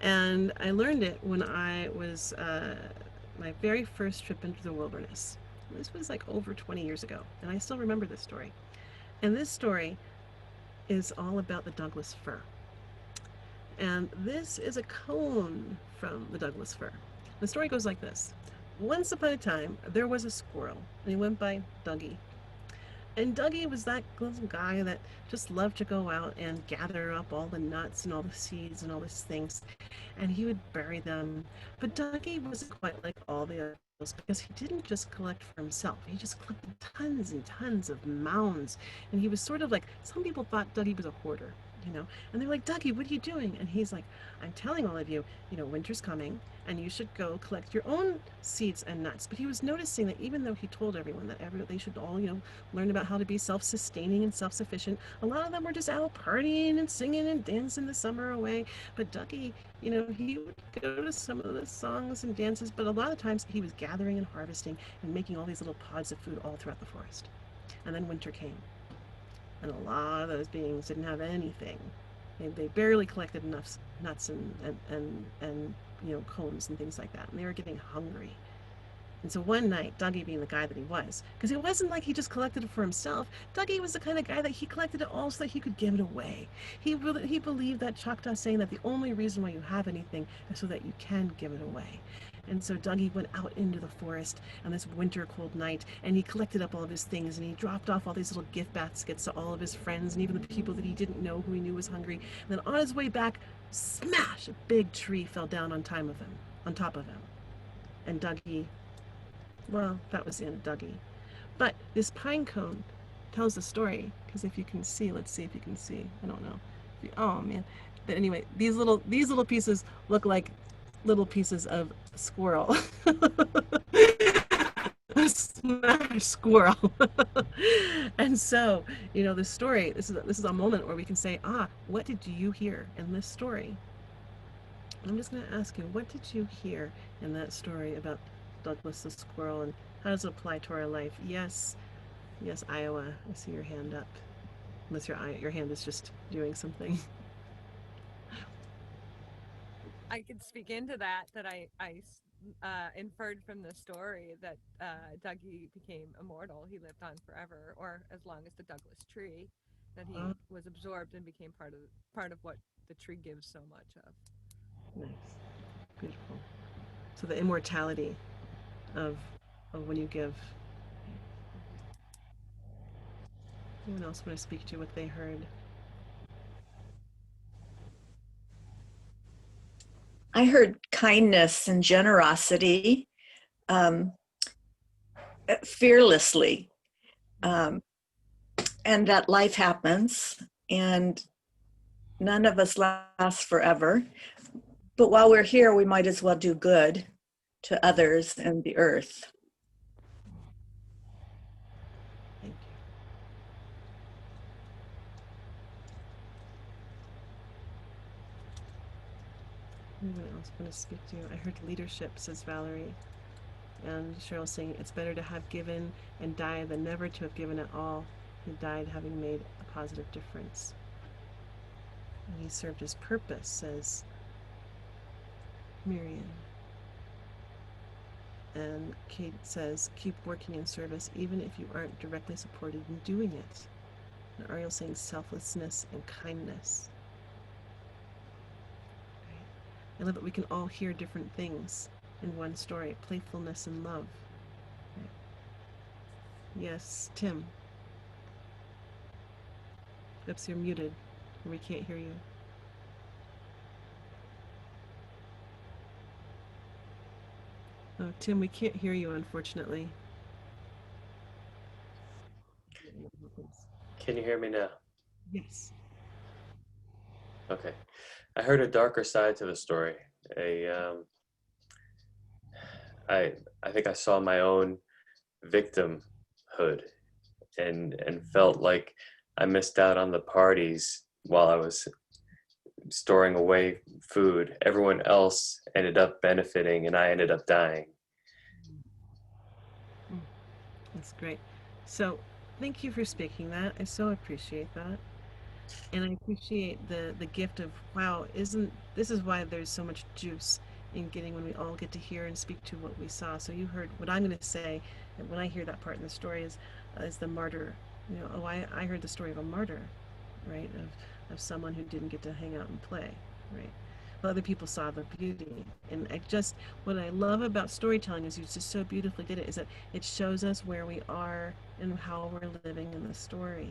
And I learned it when I was my very first trip into the wilderness. This was like over 20 years ago, and I still remember this story. And this story is all about the Douglas fir. And this is a cone from the Douglas fir. The story goes like this. Once upon a time, there was a squirrel, and he went by Dougie. And Dougie was that little guy that just loved to go out and gather up all the nuts and all the seeds and all these things, and he would bury them. But Dougie wasn't quite like all the others because he didn't just collect for himself. He just collected tons and tons of mounds, and he was sort of like, some people thought Dougie was a hoarder, you know, and they're like, Dougie, what are you doing? And he's like, I'm telling all of you, you know, winter's coming, and you should go collect your own seeds and nuts. But he was noticing that even though he told everyone that they should all, you know, learn about how to be self-sustaining and self-sufficient, a lot of them were just out partying and singing and dancing the summer away. But Dougie, you know, he would go to some of the songs and dances, but a lot of times he was gathering and harvesting and making all these little pods of food all throughout the forest. And then winter came, and a lot of those beings didn't have anything. They barely collected enough nuts and you know, cones and things like that, and they were getting hungry. And so one night, Dougie, being the guy that he was, because it wasn't like he just collected it for himself. Dougie was the kind of guy that he collected it all so that he could give it away. He believed that Choctaw saying that the only reason why you have anything is so that you can give it away. And so Dougie went out into the forest on this winter cold night, and he collected up all of his things, and he dropped off all these little gift baskets to all of his friends and even the people that he didn't know who he knew was hungry. And then on his way back, smash! A big tree fell down on top of him. And Dougie, well, that was the end of Dougie. But this pine cone tells a story, because if you can see, let's see if you can see. I don't know. Oh man. But anyway, these little pieces look like little pieces of squirrel. A smashed squirrel. And so, you know, this story, this is a moment where we can say, what did you hear in this story? I'm just going to ask you, what did you hear in that story about Douglas the squirrel, and how does it apply to our life? Yes, Iowa, I see your hand up. Unless your hand is just doing something. I could speak into that I inferred from the story that Dougie became immortal. He lived on forever, or as long as the Douglas tree, that he was absorbed and became part of what the tree gives so much of. Nice. Beautiful. So the immortality of when you give. Anyone else want to speak to what they heard? I heard kindness and generosity, fearlessly, and that life happens and none of us last forever. But while we're here, we might as well do good to others and the earth. Thank you. Anyone else want to speak to? I heard leadership, says Valerie. And Cheryl saying, it's better to have given and die than never to have given at all. He died having made a positive difference. And he served his purpose, says Miriam. And Kate says, keep working in service even if you aren't directly supported in doing it. And Ariel saying selflessness and kindness. I love that we can all hear different things in one story. Playfulness and love. Yes, Tim. Oops, you're muted. We can't hear you. Oh, Tim, we can't hear you, unfortunately. please. Can you hear me now? Yes. Okay. I heard a darker side to the story. I think I saw my own victimhood and felt like I missed out on the parties while I was storing away food. Everyone else ended up benefiting and I ended up dying. That's great. So thank you for speaking that. I so appreciate that. And I appreciate the gift of, wow, isn't this is why there's so much juice in getting when we all get to hear and speak to what we saw. So you heard what I'm going to say, and when I hear that part in the story is the martyr. You know, oh, I heard the story of a martyr, right? Of someone who didn't get to hang out and play, right? Well, other people saw the beauty. And I just, what I love about storytelling is you just so beautifully did it, is that it shows us where we are and how we're living in the story.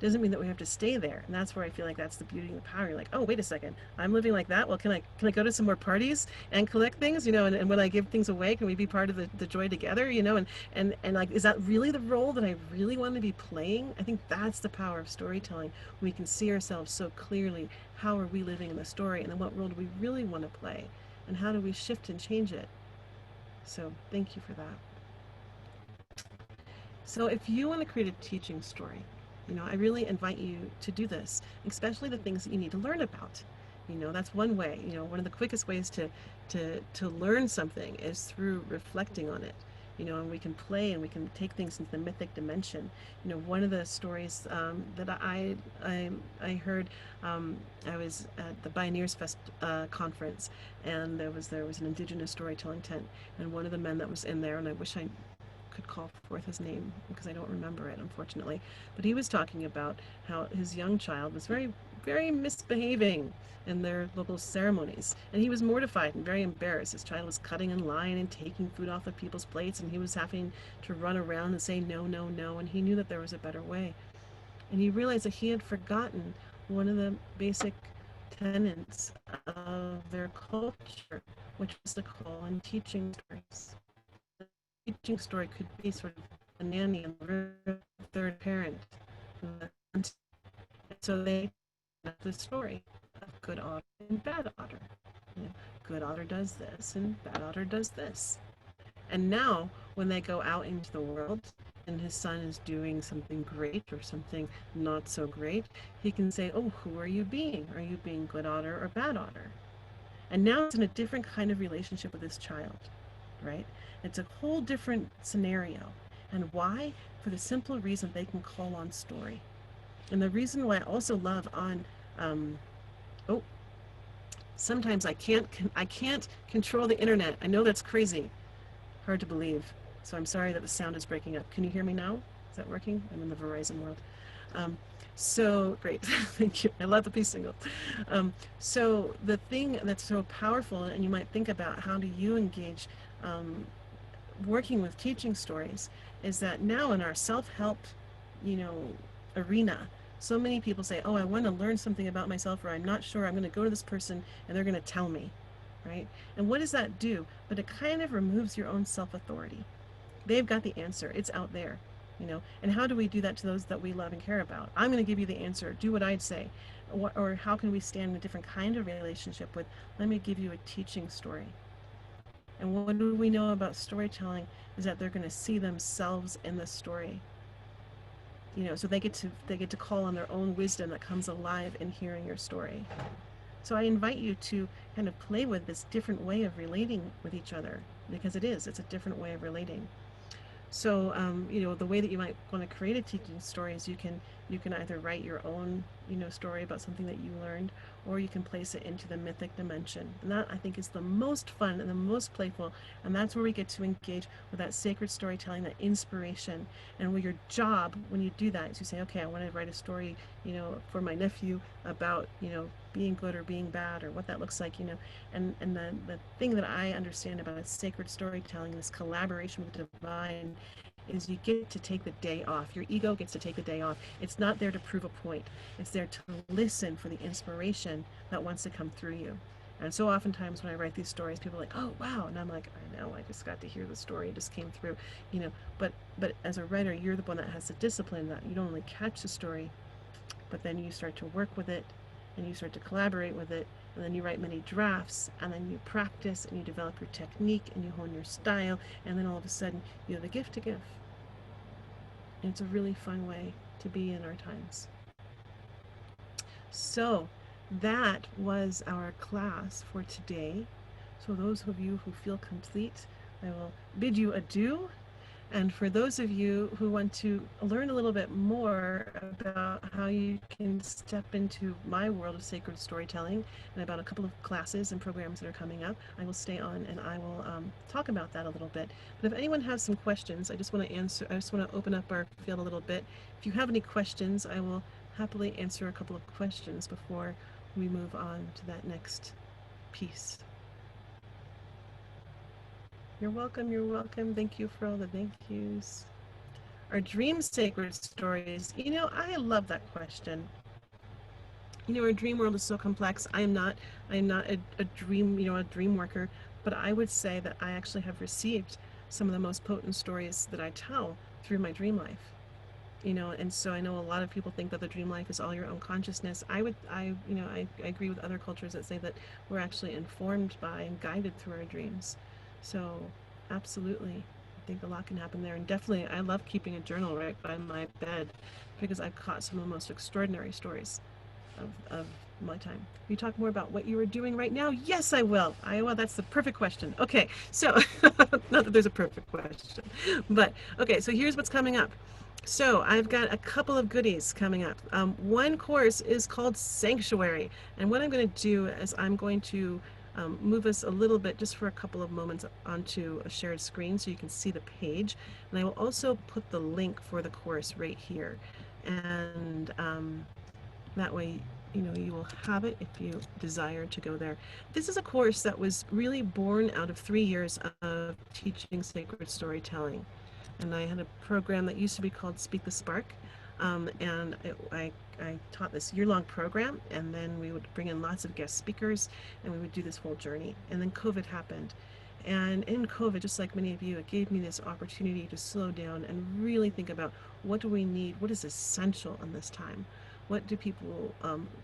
Doesn't mean that we have to stay there, and that's where I feel like that's the beauty and the power. You're like, oh, wait a second, I'm living like that. Well, can I go to some more parties and collect things, you know, and when I give things away, can we be part of the joy together, you know, and like, is that really the role that I really want to be playing? I think that's the power of storytelling. We can see ourselves so clearly. How are we living in the story, and then what role do we really want to play, and how do we shift and change it? So thank you for that. So if you want to create a teaching story, you know, I really invite you to do this, especially the things that you need to learn about. You know, that's one way. You know, one of the quickest ways to learn something is through reflecting on it. You know, and we can play and we can take things into the mythic dimension. You know, one of the stories that I heard, I was at the Bioneers Fest conference, and there was an indigenous storytelling tent, and one of the men that was in there, and I wish I could call forth his name because I don't remember it, unfortunately. But he was talking about how his young child was very, very misbehaving in their local ceremonies. And he was mortified and very embarrassed. His child was cutting in line and taking food off of people's plates, and he was having to run around and say no, no, no. And he knew that there was a better way. And he realized that he had forgotten one of the basic tenets of their culture, which was the call on teaching stories. Teaching story could be sort of a nanny and the third parent. So they have the story of good otter and bad otter. You know, good otter does this and bad otter does this. And now when they go out into the world and his son is doing something great or something not so great, he can say, oh, who are you being? Are you being good otter or bad otter? And now it's in a different kind of relationship with his child, right? It's a whole different scenario. And why? For the simple reason they can call on story. And the reason why I also love on, oh, sometimes I can't control the internet. I know that's crazy, hard to believe. So I'm sorry that the sound is breaking up. Can you hear me now? Is that working? I'm in the Verizon world. So great, thank you. I love the peace signal. So the thing that's so powerful, and you might think about how do you engage working with teaching stories, is that now in our self-help, you know, arena, so many people say, oh, I want to learn something about myself, or I'm not sure, I'm going to go to this person and they're going to tell me, right? And what does that do? But it kind of removes your own self-authority. They've got the answer. It's out there, you know. And how do we do that to those that we love and care about? I'm going to give you the answer. Do what I'd say. Or how can we stand in a different kind of relationship with, let me give you a teaching story. And what do we know about storytelling is that they're going to see themselves in the story. You know, so they get to call on their own wisdom that comes alive in hearing your story. So I invite you to kind of play with this different way of relating with each other, because it's a different way of relating. So you know, the way that you might want to create a teaching story is you can either write your own, you know, story about something that you learned, or you can place it into the mythic dimension. And that, I think, is the most fun and the most playful, and that's where we get to engage with that sacred storytelling, that inspiration. And where your job when you do that is you say, okay, I want to write a story, you know, for my nephew about, you know, being good or being bad, or what that looks like, you know. And the thing that I understand about sacred storytelling, this collaboration with the divine, is you get to take the day off. Your ego gets to take the day off. It's not there to prove a point. It's there to listen for the inspiration that wants to come through you. And so oftentimes when I write these stories, people are like, oh, wow. And I'm like, I know, I just got to hear the story. It just came through, you know. But as a writer, you're the one that has the discipline that you don't only catch the story, but then you start to work with it and you start to collaborate with it. And then you write many drafts, and then you practice and you develop your technique and you hone your style. And then all of a sudden, you have a gift to give. And it's a really fun way to be in our times. So that was our class for today. So those of you who feel complete, I will bid you adieu. And for those of you who want to learn a little bit more about how you can step into my world of sacred storytelling and about a couple of classes and programs that are coming up, I will stay on and I will talk about that a little bit. But if anyone has some questions, I just want to open up our field a little bit. If you have any questions, I will happily answer a couple of questions before we move on to that next piece. You're welcome, you're welcome. Thank you for all the thank yous. Are dreams sacred stories? You know, I love that question. You know, our dream world is so complex. I am not a dream, a dream worker, but I would say that I actually have received some of the most potent stories that I tell through my dream life. And so I know a lot of people think that the dream life is all your own consciousness. I agree with other cultures that say that we're actually informed by and guided through our dreams. So absolutely, I think a lot can happen there. And definitely, I love keeping a journal right by my bed because I've caught some of the most extraordinary stories of my time. Will you talk more about what you are doing right now? Yes, I will. Well, that's the perfect question. Okay, so not that there's a perfect question, but okay, so here's what's coming up. So I've got a couple of goodies coming up. One course is called Sanctuary, and what I'm going to do is I'm going to move us a little bit just for a couple of moments onto a shared screen so you can see the page, and I will also put the link for the course right here, and that way you will have it if you desire to go there. This is a course that was really born out of 3 years of teaching sacred storytelling. And I had a program that used to be called Speak the Spark, and I taught this year-long program, and then we would bring in lots of guest speakers, and we would do this whole journey. And then COVID happened. And in COVID, just like many of you, it gave me this opportunity to slow down and really think about what do we need, what is essential in this time, what do people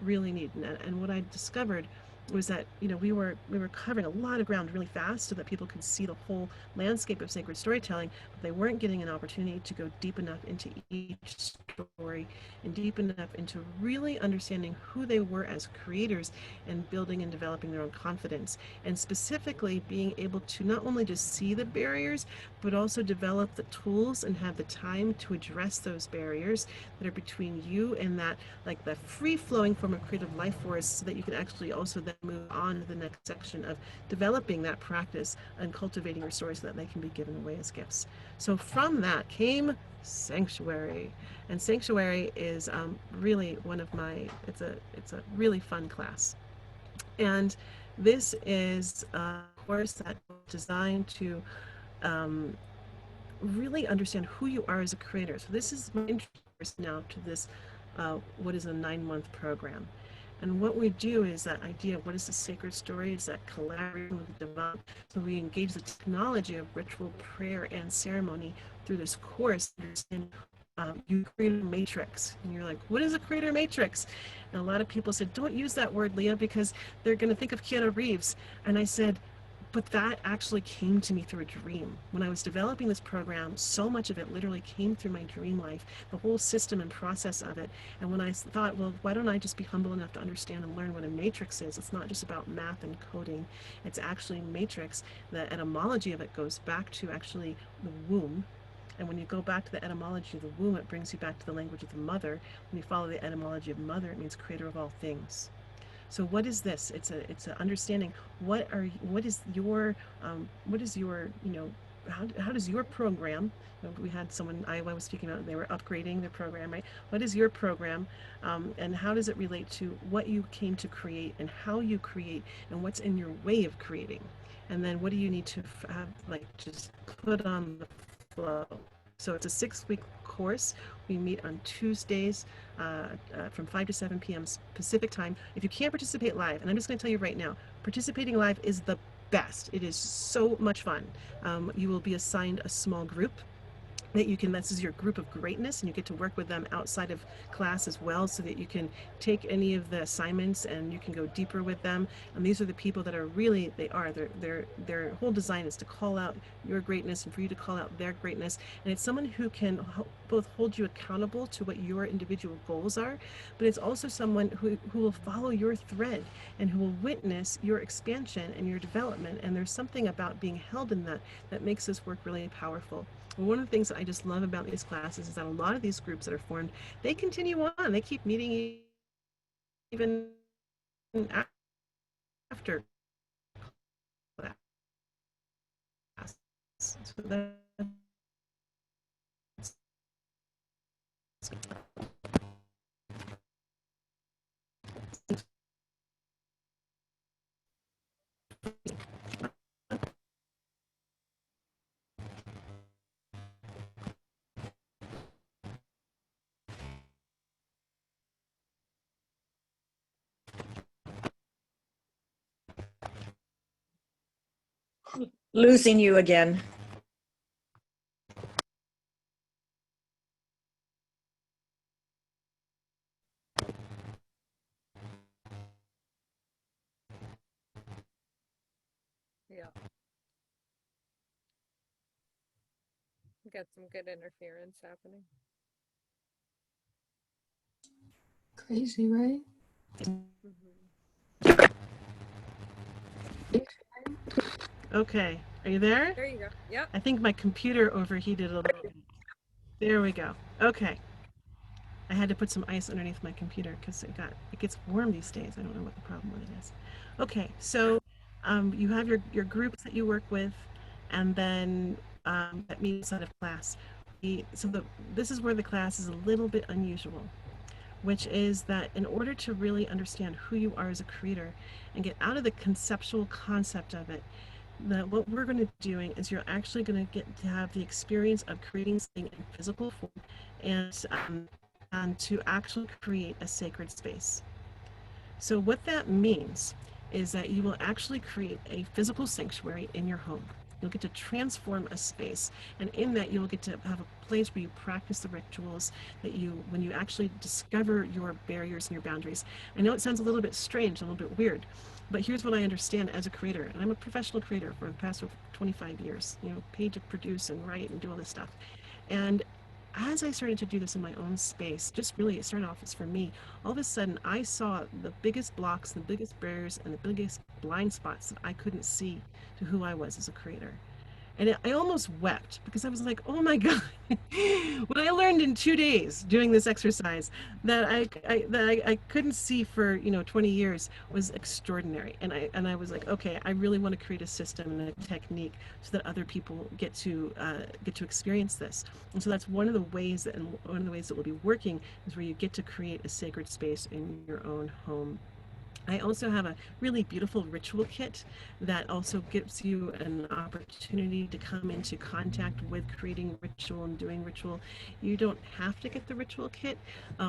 really need. And what I discovered was that we were covering a lot of ground really fast so that people could see the whole landscape of sacred storytelling, but they weren't getting an opportunity to go deep enough into each story and deep enough into really understanding who they were as creators and building and developing their own confidence, and specifically being able to not only just see the barriers but also develop the tools and have the time to address those barriers that are between you and that, like, the free-flowing form of creative life force, so that you can actually also then move on to the next section of developing that practice and cultivating your stories so that they can be given away as gifts. So from that came Sanctuary, and Sanctuary is really one of my, it's a really fun class, and this is a course that's designed to really understand who you are as a creator. So this is my introduction now to this what is a 9-month program. And what we do is that idea of what is the sacred story, is that collaborating with the divine. So we engage the technology of ritual, prayer, and ceremony through this course. You create a matrix, and you're like, what is a creator matrix? And a lot of people said, don't use that word, Leah, because they're going to think of Keanu Reeves. And I said, but that actually came to me through a dream. When I was developing this program, so much of it literally came through my dream life, the whole system and process of it. And when I thought, well, why don't I just be humble enough to understand and learn what a matrix is? It's not just about math and coding. It's actually matrix. The etymology of it goes back to actually the womb. And when you go back to the etymology of the womb, it brings you back to the language of the mother. When you follow the etymology of mother, it means creator of all things. So what is this? It's a understanding. How does your program? We had someone I was speaking about, and they were upgrading their program, right? What is your program, and how does it relate to what you came to create and how you create and what's in your way of creating? And then what do you need to have, like, just put on the flow? So it's a 6-week course. We meet on Tuesdays from 5 to 7 p.m. Pacific time. If you can't participate live, and I'm just going to tell you right now, participating live is the best. It is so much fun. You will be assigned a small group that you can, this is your group of greatness, and you get to work with them outside of class as well, so that you can take any of the assignments and you can go deeper with them. And these are the people that are really, their whole design is to call out your greatness and for you to call out their greatness. And it's someone who can both hold you accountable to what your individual goals are, but it's also someone who will follow your thread and who will witness your expansion and your development. And there's something about being held in that makes this work really powerful. One of the things that I just love about these classes is that a lot of these groups that are formed, they continue on. They keep meeting even after class. So that's Losing you again. Yeah. Got some good interference happening. Crazy, right? okay. Are you there? There you go. Yep. I think my computer overheated a little bit. There we go. Okay. I had to put some ice underneath my computer because it gets warm these days. I don't know what the problem with it is. Okay, so you have your groups that you work with, and then that meet inside of class. This is where the class is a little bit unusual, which is that in order to really understand who you are as a creator and get out of the conceptual concept of it, what we're going to be doing is you're actually going to get to have the experience of creating something in physical form and to actually create a sacred space. So what that means is that you will actually create a physical sanctuary in your home. You'll get to transform a space, and in that you'll get to have a place where you practice the rituals when you actually discover your barriers and your boundaries. I know it sounds a little bit strange, a little bit weird, but here's what I understand as a creator, and I'm a professional creator for the past 25 years, paid to produce and write and do all this stuff. And as I started to do this in my own space, just really it started off as for me, all of a sudden I saw the biggest blocks, the biggest barriers, and the biggest blind spots that I couldn't see to who I was as a creator. And I almost wept because I was like, oh my God, what I learned in 2 days doing this exercise that I couldn't see for 20 years was extraordinary. And I was like, okay, I really want to create a system and a technique so that other people get to experience this. And so that's one of the ways that we'll be working is where you get to create a sacred space in your own home. I also have a really beautiful ritual kit that also gives you an opportunity to come into contact with creating ritual and doing ritual. You don't have to get the ritual kit.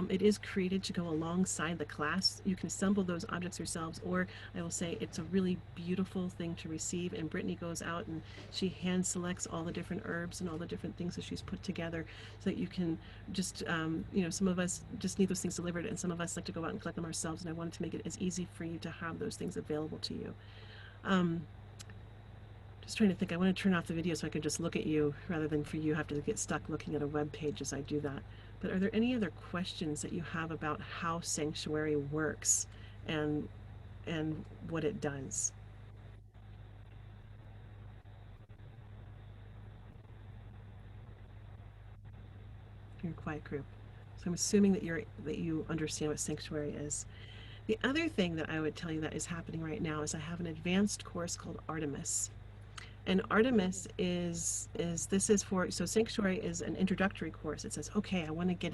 It is created to go alongside the class. You can assemble those objects yourselves, or I will say it's a really beautiful thing to receive. And Brittany goes out and she hand selects all the different herbs and all the different things that she's put together so that you can just, some of us just need those things delivered, and some of us like to go out and collect them ourselves. And I wanted to make it as easy for you to have those things available to you. Just trying to think, I want to turn off the video so I can just look at you rather than for you have to get stuck looking at a web page as I do that. But are there any other questions that you have about how Sanctuary works and what it does? You're a quiet group. So I'm assuming that you understand what Sanctuary is. The other thing that I would tell you that is happening right now is I have an advanced course called Artemis. And Artemis is this is for, so Sanctuary is an introductory course. It says, okay, I want to get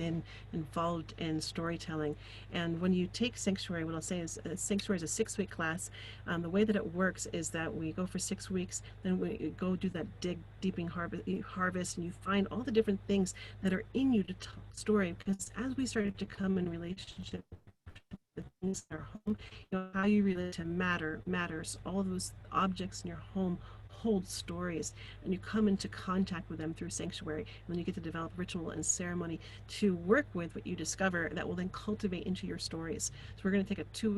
involved in storytelling. And when you take Sanctuary, what I'll say is Sanctuary is a 6-week class. The way that it works is that we go for 6 weeks, then we go do that deeping harvest, and you find all the different things that are in you to tell story. Because as we started to come in relationship the things in our home, how you relate to matters. All those objects in your home hold stories, and you come into contact with them through Sanctuary, and then you get to develop ritual and ceremony to work with what you discover that will then cultivate into your stories. So we're going to take a 2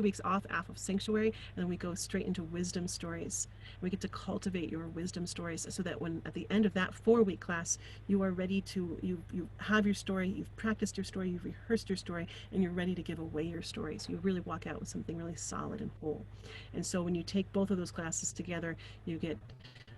weeks off of Sanctuary, and then we go straight into wisdom stories. We get to cultivate your wisdom stories so that when at the end of that 4-week class, you are ready to, you have your story, you've practiced your story, you've rehearsed your story, and you're ready to give away your story. So you really walk out with something really solid and whole. And so when you take both of those classes together, you get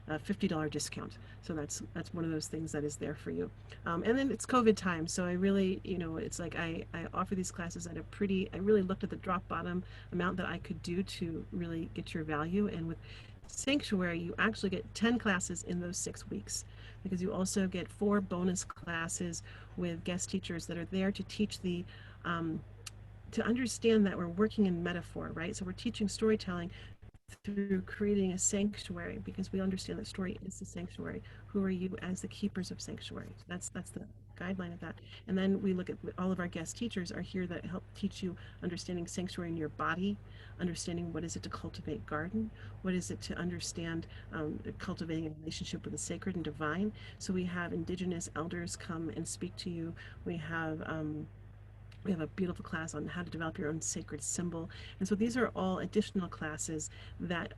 a $50 discount. So that's one of those things that is there for you. And then it's COVID time, so I really, it's like I offer these classes at I really looked at the drop bottom amount that I could do to really get your value. And with Sanctuary, you actually get 10 classes in those 6 weeks, because you also get 4 bonus classes with guest teachers that are there to teach to understand that we're working in metaphor, right? So we're teaching storytelling through creating a sanctuary, because we understand that story is the sanctuary. Who are you as the keepers of sanctuary? So that's the guideline of that. And then we look at all of our guest teachers are here that help teach you understanding sanctuary in your body, understanding what is it to cultivate garden, what is it to understand cultivating a relationship with the sacred and divine. So we have indigenous elders come and speak to you. We have a beautiful class on how to develop your own sacred symbol. And so these are all additional classes that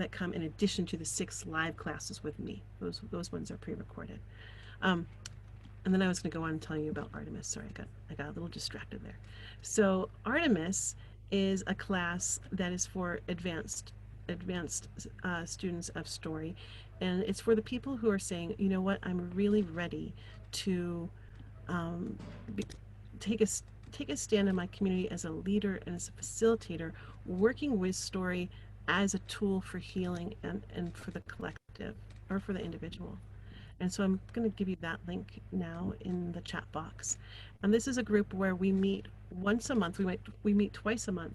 come in addition to the 6 live classes with me. Those ones are pre-recorded. And then I was going to go on and tell you about Artemis. Sorry, I got a little distracted there. So Artemis is a class that is for advanced students of story, and it's for the people who are saying, you know what, I'm really ready to take a stand in my community as a leader and as a facilitator, working with story as a tool for healing and for the collective or for the individual. And so I'm going to give you that link now in the chat box. And this is a group where we meet once a month. We meet twice a month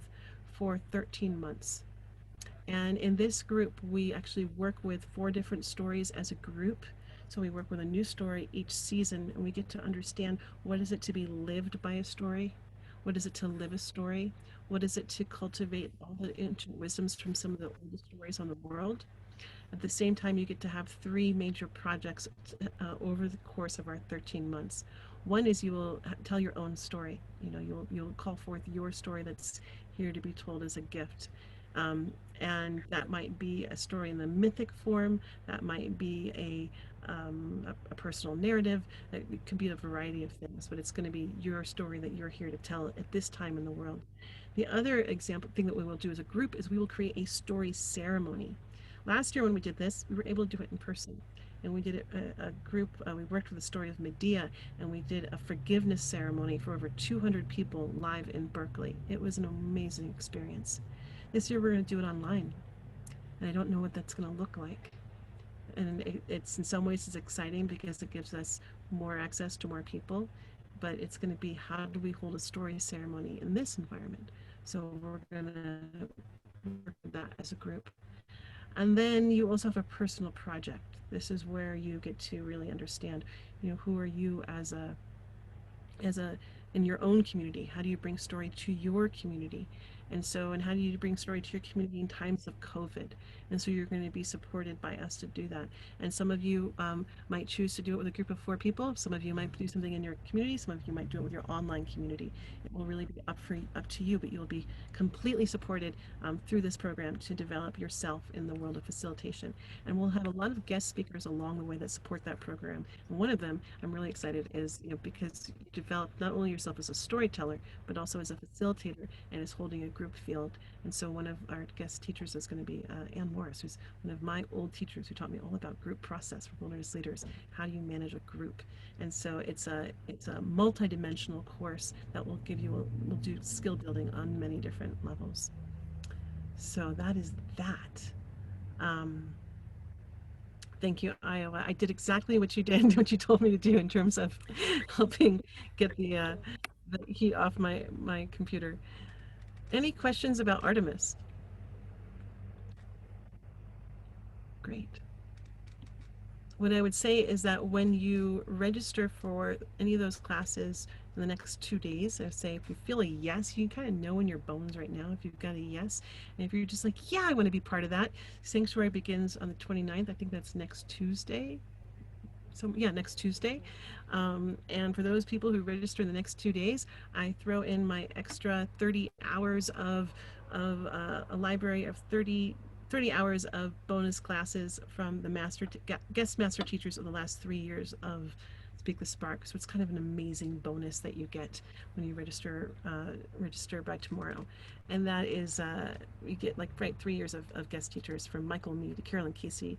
for 13 months. And in this group, we actually work with 4 different stories as a group. So we work with a new story each season, and we get to understand what is it to be lived by a story, what is it to live a story, what is it to cultivate all the ancient wisdoms from some of the oldest stories on the world. At the same time, you get to have 3 major projects over the course of our 13 months. One is you will tell your own story. You'll call forth your story that's here to be told as a gift. And that might be a story in the mythic form. That might be a personal narrative. It could be a variety of things, but it's going to be your story that you're here to tell at this time in the world. The other thing that we will do as a group is we will create a story ceremony. Last year when we did this, we were able to do it in person. And we did a group, we worked with the story of Medea, and we did a forgiveness ceremony for over 200 people live in Berkeley. It was an amazing experience. This year we're going to do it online, and I don't know what that's going to look like. And it's in some ways it's exciting because it gives us more access to more people, but it's going to be, how do we hold a story ceremony in this environment? So we're going to work with that as a group. And then you also have a personal project. This is where you get to really understand, who are you as in your own community? How do you bring story to your community? And how do you bring story to your community in times of COVID? And so you're going to be supported by us to do that. And some of you might choose to do it with a group of 4 people. Some of you might do something in your community. Some of you might do it with your online community. It will really be up to you, but you'll be completely supported through this program to develop yourself in the world of facilitation. And we'll have a lot of guest speakers along the way that support that program. And one of them, I'm really excited, is because you develop not only yourself as a storyteller, but also as a facilitator, and is holding a group field. And so one of our guest teachers is going to be Ann Morris, who's one of my old teachers who taught me all about group process for wilderness leaders. How do you manage a group? And so it's a multi-dimensional course that will will do skill building on many different levels. So that is that. Thank you, Iowa. I did exactly what you did, what you told me to do in terms of helping get the heat off my computer. Any questions about Artemis? Great. What I would say is that when you register for any of those classes in the next 2 days, I say if you feel a yes, you kind of know in your bones right now if you've got a yes. And if you're just like, yeah, I want to be part of that, Sanctuary begins on the 29th. I think that's next Tuesday. So yeah, next Tuesday. And for those people who register in the next 2 days, I throw in my extra 30 hours of a library of 30 hours of bonus classes from the guest master teachers of the last 3 years of Speak the Spark. So it's kind of an amazing bonus that you get when you register by tomorrow. And that is, you get like 3 years of guest teachers from Michael Mee to Carolyn Casey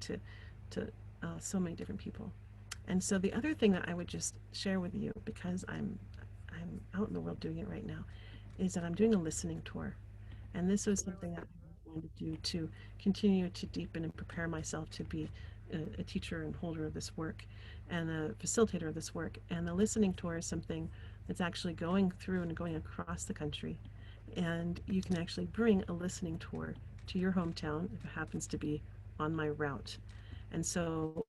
to so many different people. And so the other thing that I would just share with you, because I'm out in the world doing it right now, is that I'm doing a listening tour. And this was something that I wanted to do to continue to deepen and prepare myself to be a teacher and holder of this work and a facilitator of this work. And the listening tour is something that's actually going through and going across the country. And you can actually bring a listening tour to your hometown if it happens to be on my route. And so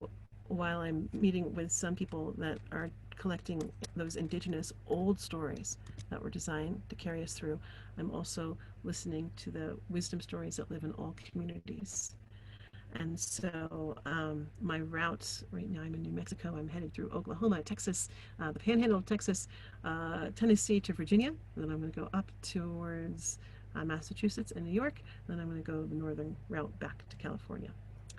while I'm meeting with some people that are collecting those indigenous old stories that were designed to carry us through, I'm also listening to the wisdom stories that live in all communities. And so my route right now, I'm in New Mexico. I'm headed through Oklahoma, Texas, the Panhandle of Texas, Tennessee to Virginia. And then I'm going to go up towards Massachusetts and New York. Then I'm going to go the northern route back to California.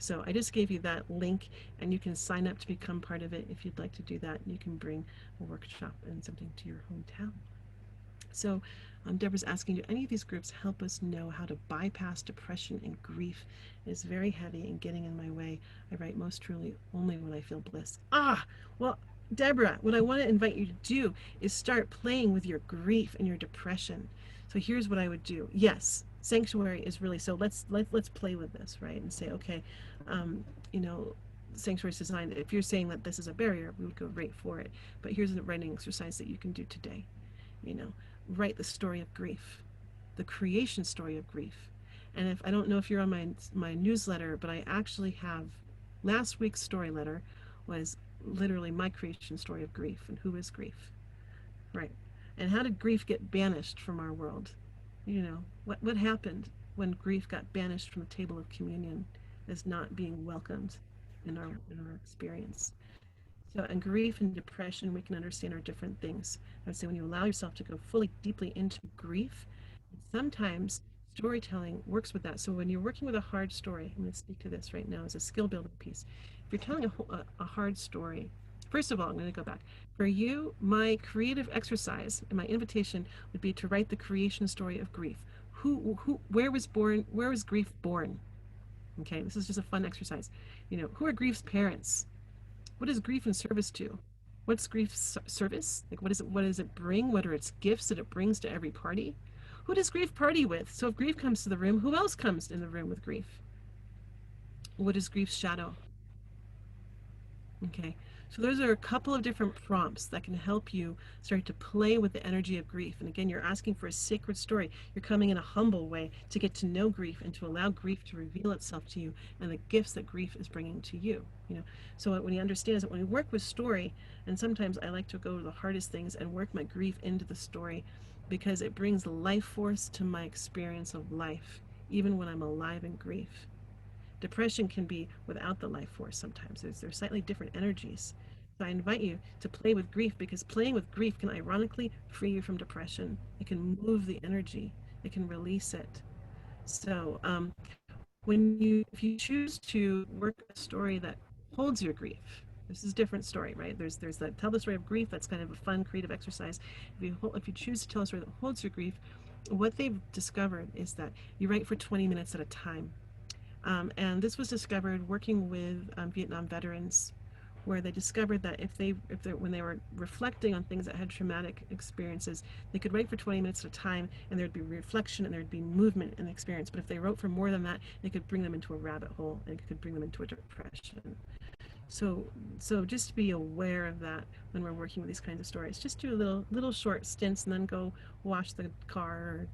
So I just gave you that link, and you can sign up to become part of it if you'd like to do that. You can bring a workshop and something to your hometown. So Deborah's asking, do any of these groups help us know how to bypass depression and grief? It is very heavy and getting in my way. I write most truly only when I feel bliss. Well, Deborah, what I want to invite you to do is start playing with your grief and your depression. So here's what I would do. Yes, Sanctuary is really, so let's play with this, right? And say, okay, Sanctuary is designed, if you're saying that this is a barrier, we would go right for it. But here's a writing exercise that you can do today. Write the story of grief, the creation story of grief. And if I don't know if you're on my newsletter, but I actually have last week's story letter was literally my creation story of grief and who is grief, right? And how did grief get banished from our world? What happened when grief got banished from the table of communion as not being welcomed in our experience? So in grief and depression, we can understand are different things. I would say when you allow yourself to go fully deeply into grief, sometimes storytelling works with that. So when you're working with a hard story, I'm going to speak to this right now as a skill building piece. If you're telling a hard story, first of all, I'm going to go back. For you, my creative exercise and my invitation would be to write the creation story of grief. Where was grief born? Okay, this is just a fun exercise. Who are grief's parents? What is grief in service to? What's grief's service? Like, what does it bring? What are its gifts that it brings to every party? Who does grief party with? So if grief comes to the room, who else comes in the room with grief? What is grief's shadow? Okay, so those are a couple of different prompts that can help you start to play with the energy of grief. And again, you're asking for a sacred story. You're coming in a humble way to get to know grief and to allow grief to reveal itself to you and the gifts that grief is bringing to you. So what you understand is that when we work with story, and sometimes I like to go to the hardest things and work my grief into the story because it brings life force to my experience of life, even when I'm alive in grief. Depression can be without the life force sometimes. There's slightly different energies. So I invite you to play with grief, because playing with grief can ironically free you from depression. It can move the energy. It can release it. So if you choose to work a story that holds your grief, this is a different story, right? There's that tell the story of grief. That's kind of a fun creative exercise. If you choose to tell a story that holds your grief, what they've discovered is that you write for 20 minutes at a time. And this was discovered working with Vietnam veterans, where they discovered that when they were reflecting on things that had traumatic experiences, they could write for 20 minutes at a time, and there'd be reflection and there'd be movement in the experience. But if they wrote for more than that, it could bring them into a rabbit hole, and it could bring them into a depression. So just be aware of that when we're working with these kinds of stories. Just do little short stints and then go wash the car or,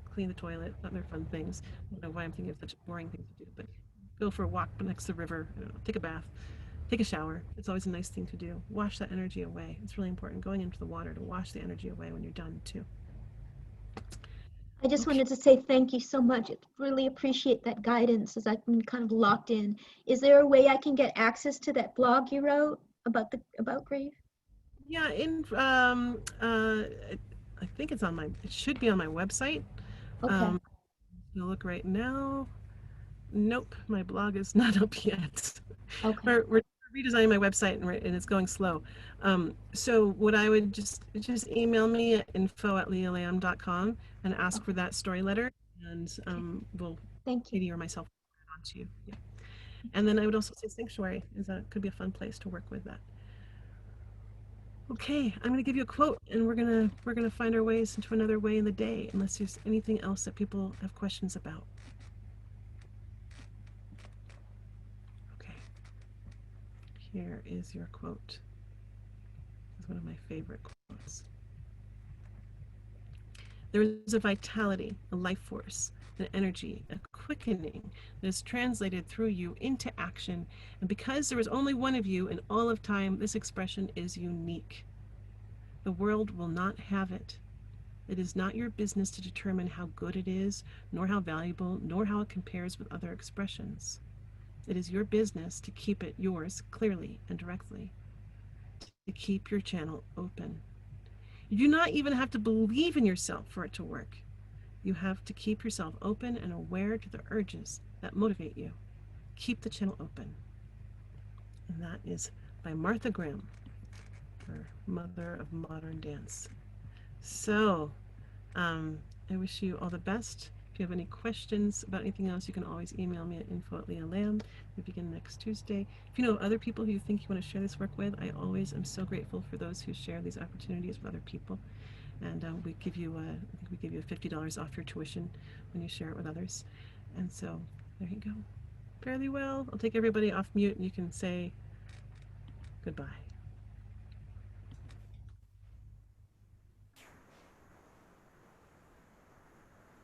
clean the toilet. Other fun things. I don't know why I'm thinking of such boring things to do, but go for a walk next to the river. I don't know, take a bath, take a shower. It's always a nice thing to do. Wash that energy away. It's really important going into the water to wash the energy away when you're done too. I just Okay. wanted to say thank you so much. I really appreciate that guidance as I've been kind of locked in. Is there a way I can get access to that blog you wrote about grief? Yeah, I think it should be on my website. Okay. I'll look right now. Nope, my blog is not up yet. Okay. We're redesigning my website and it's going slow. So what I would just email me at info@lealam.com and ask for that story letter, and we'll Thank you. Katie or myself forward it on to you. Yeah. And then I would also say Sanctuary could be a fun place to work with that. Okay, I'm gonna give you a quote, and we're gonna find our ways into another way in the day, unless there's anything else that people have questions about. Okay, here is your quote. It's one of my favorite quotes. There is a vitality, a life force, an energy, a quickening that is translated through you into action, and because there is only one of you in all of time, this expression is unique. The world will not have it. It is not your business to determine how good it is, nor how valuable, nor how it compares with other expressions. It is your business to keep it yours clearly and directly, to keep your channel open. You do not even have to believe in yourself for it to work. You have to keep yourself open and aware to the urges that motivate you. Keep the channel open. And that is by Martha Graham, her mother of modern dance. So, I wish you all the best. If you have any questions about anything else, you can always email me at info@lealam. We begin next Tuesday. If you know other people who you think you want to share this work with, I always am so grateful for those who share these opportunities with other people. And I think we give you $50 off your tuition when you share it with others. And so there you go. Fairly well. I'll take everybody off mute and you can say goodbye.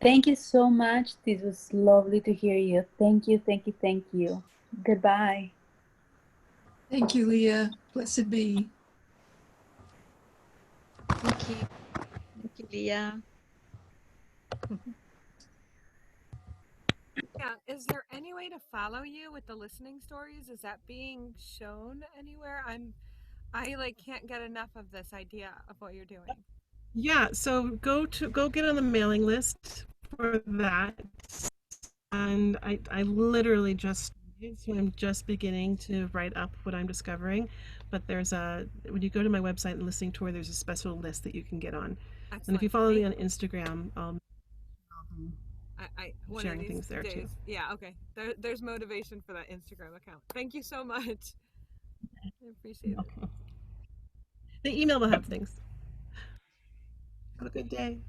Thank you so much. This was lovely to hear you. Thank you, thank you, thank you. Goodbye. Thank you, Leah. Blessed be. Thank you. Thank you, Leah. Yeah, is there any way to follow you with the listening stories? Is that being shown anywhere? I like can't get enough of this idea of what you're doing. Yeah, so go get on the mailing list for that. And I literally just so I'm just beginning to write up what I'm discovering. But when you go to my website and listening tour, there's a special list that you can get on. Excellent. And if you follow me on Instagram, I'll one sharing of these things there days. too. Yeah, okay. There's motivation for that Instagram account. Thank you so much. I appreciate it. The email will have things. Have a good day.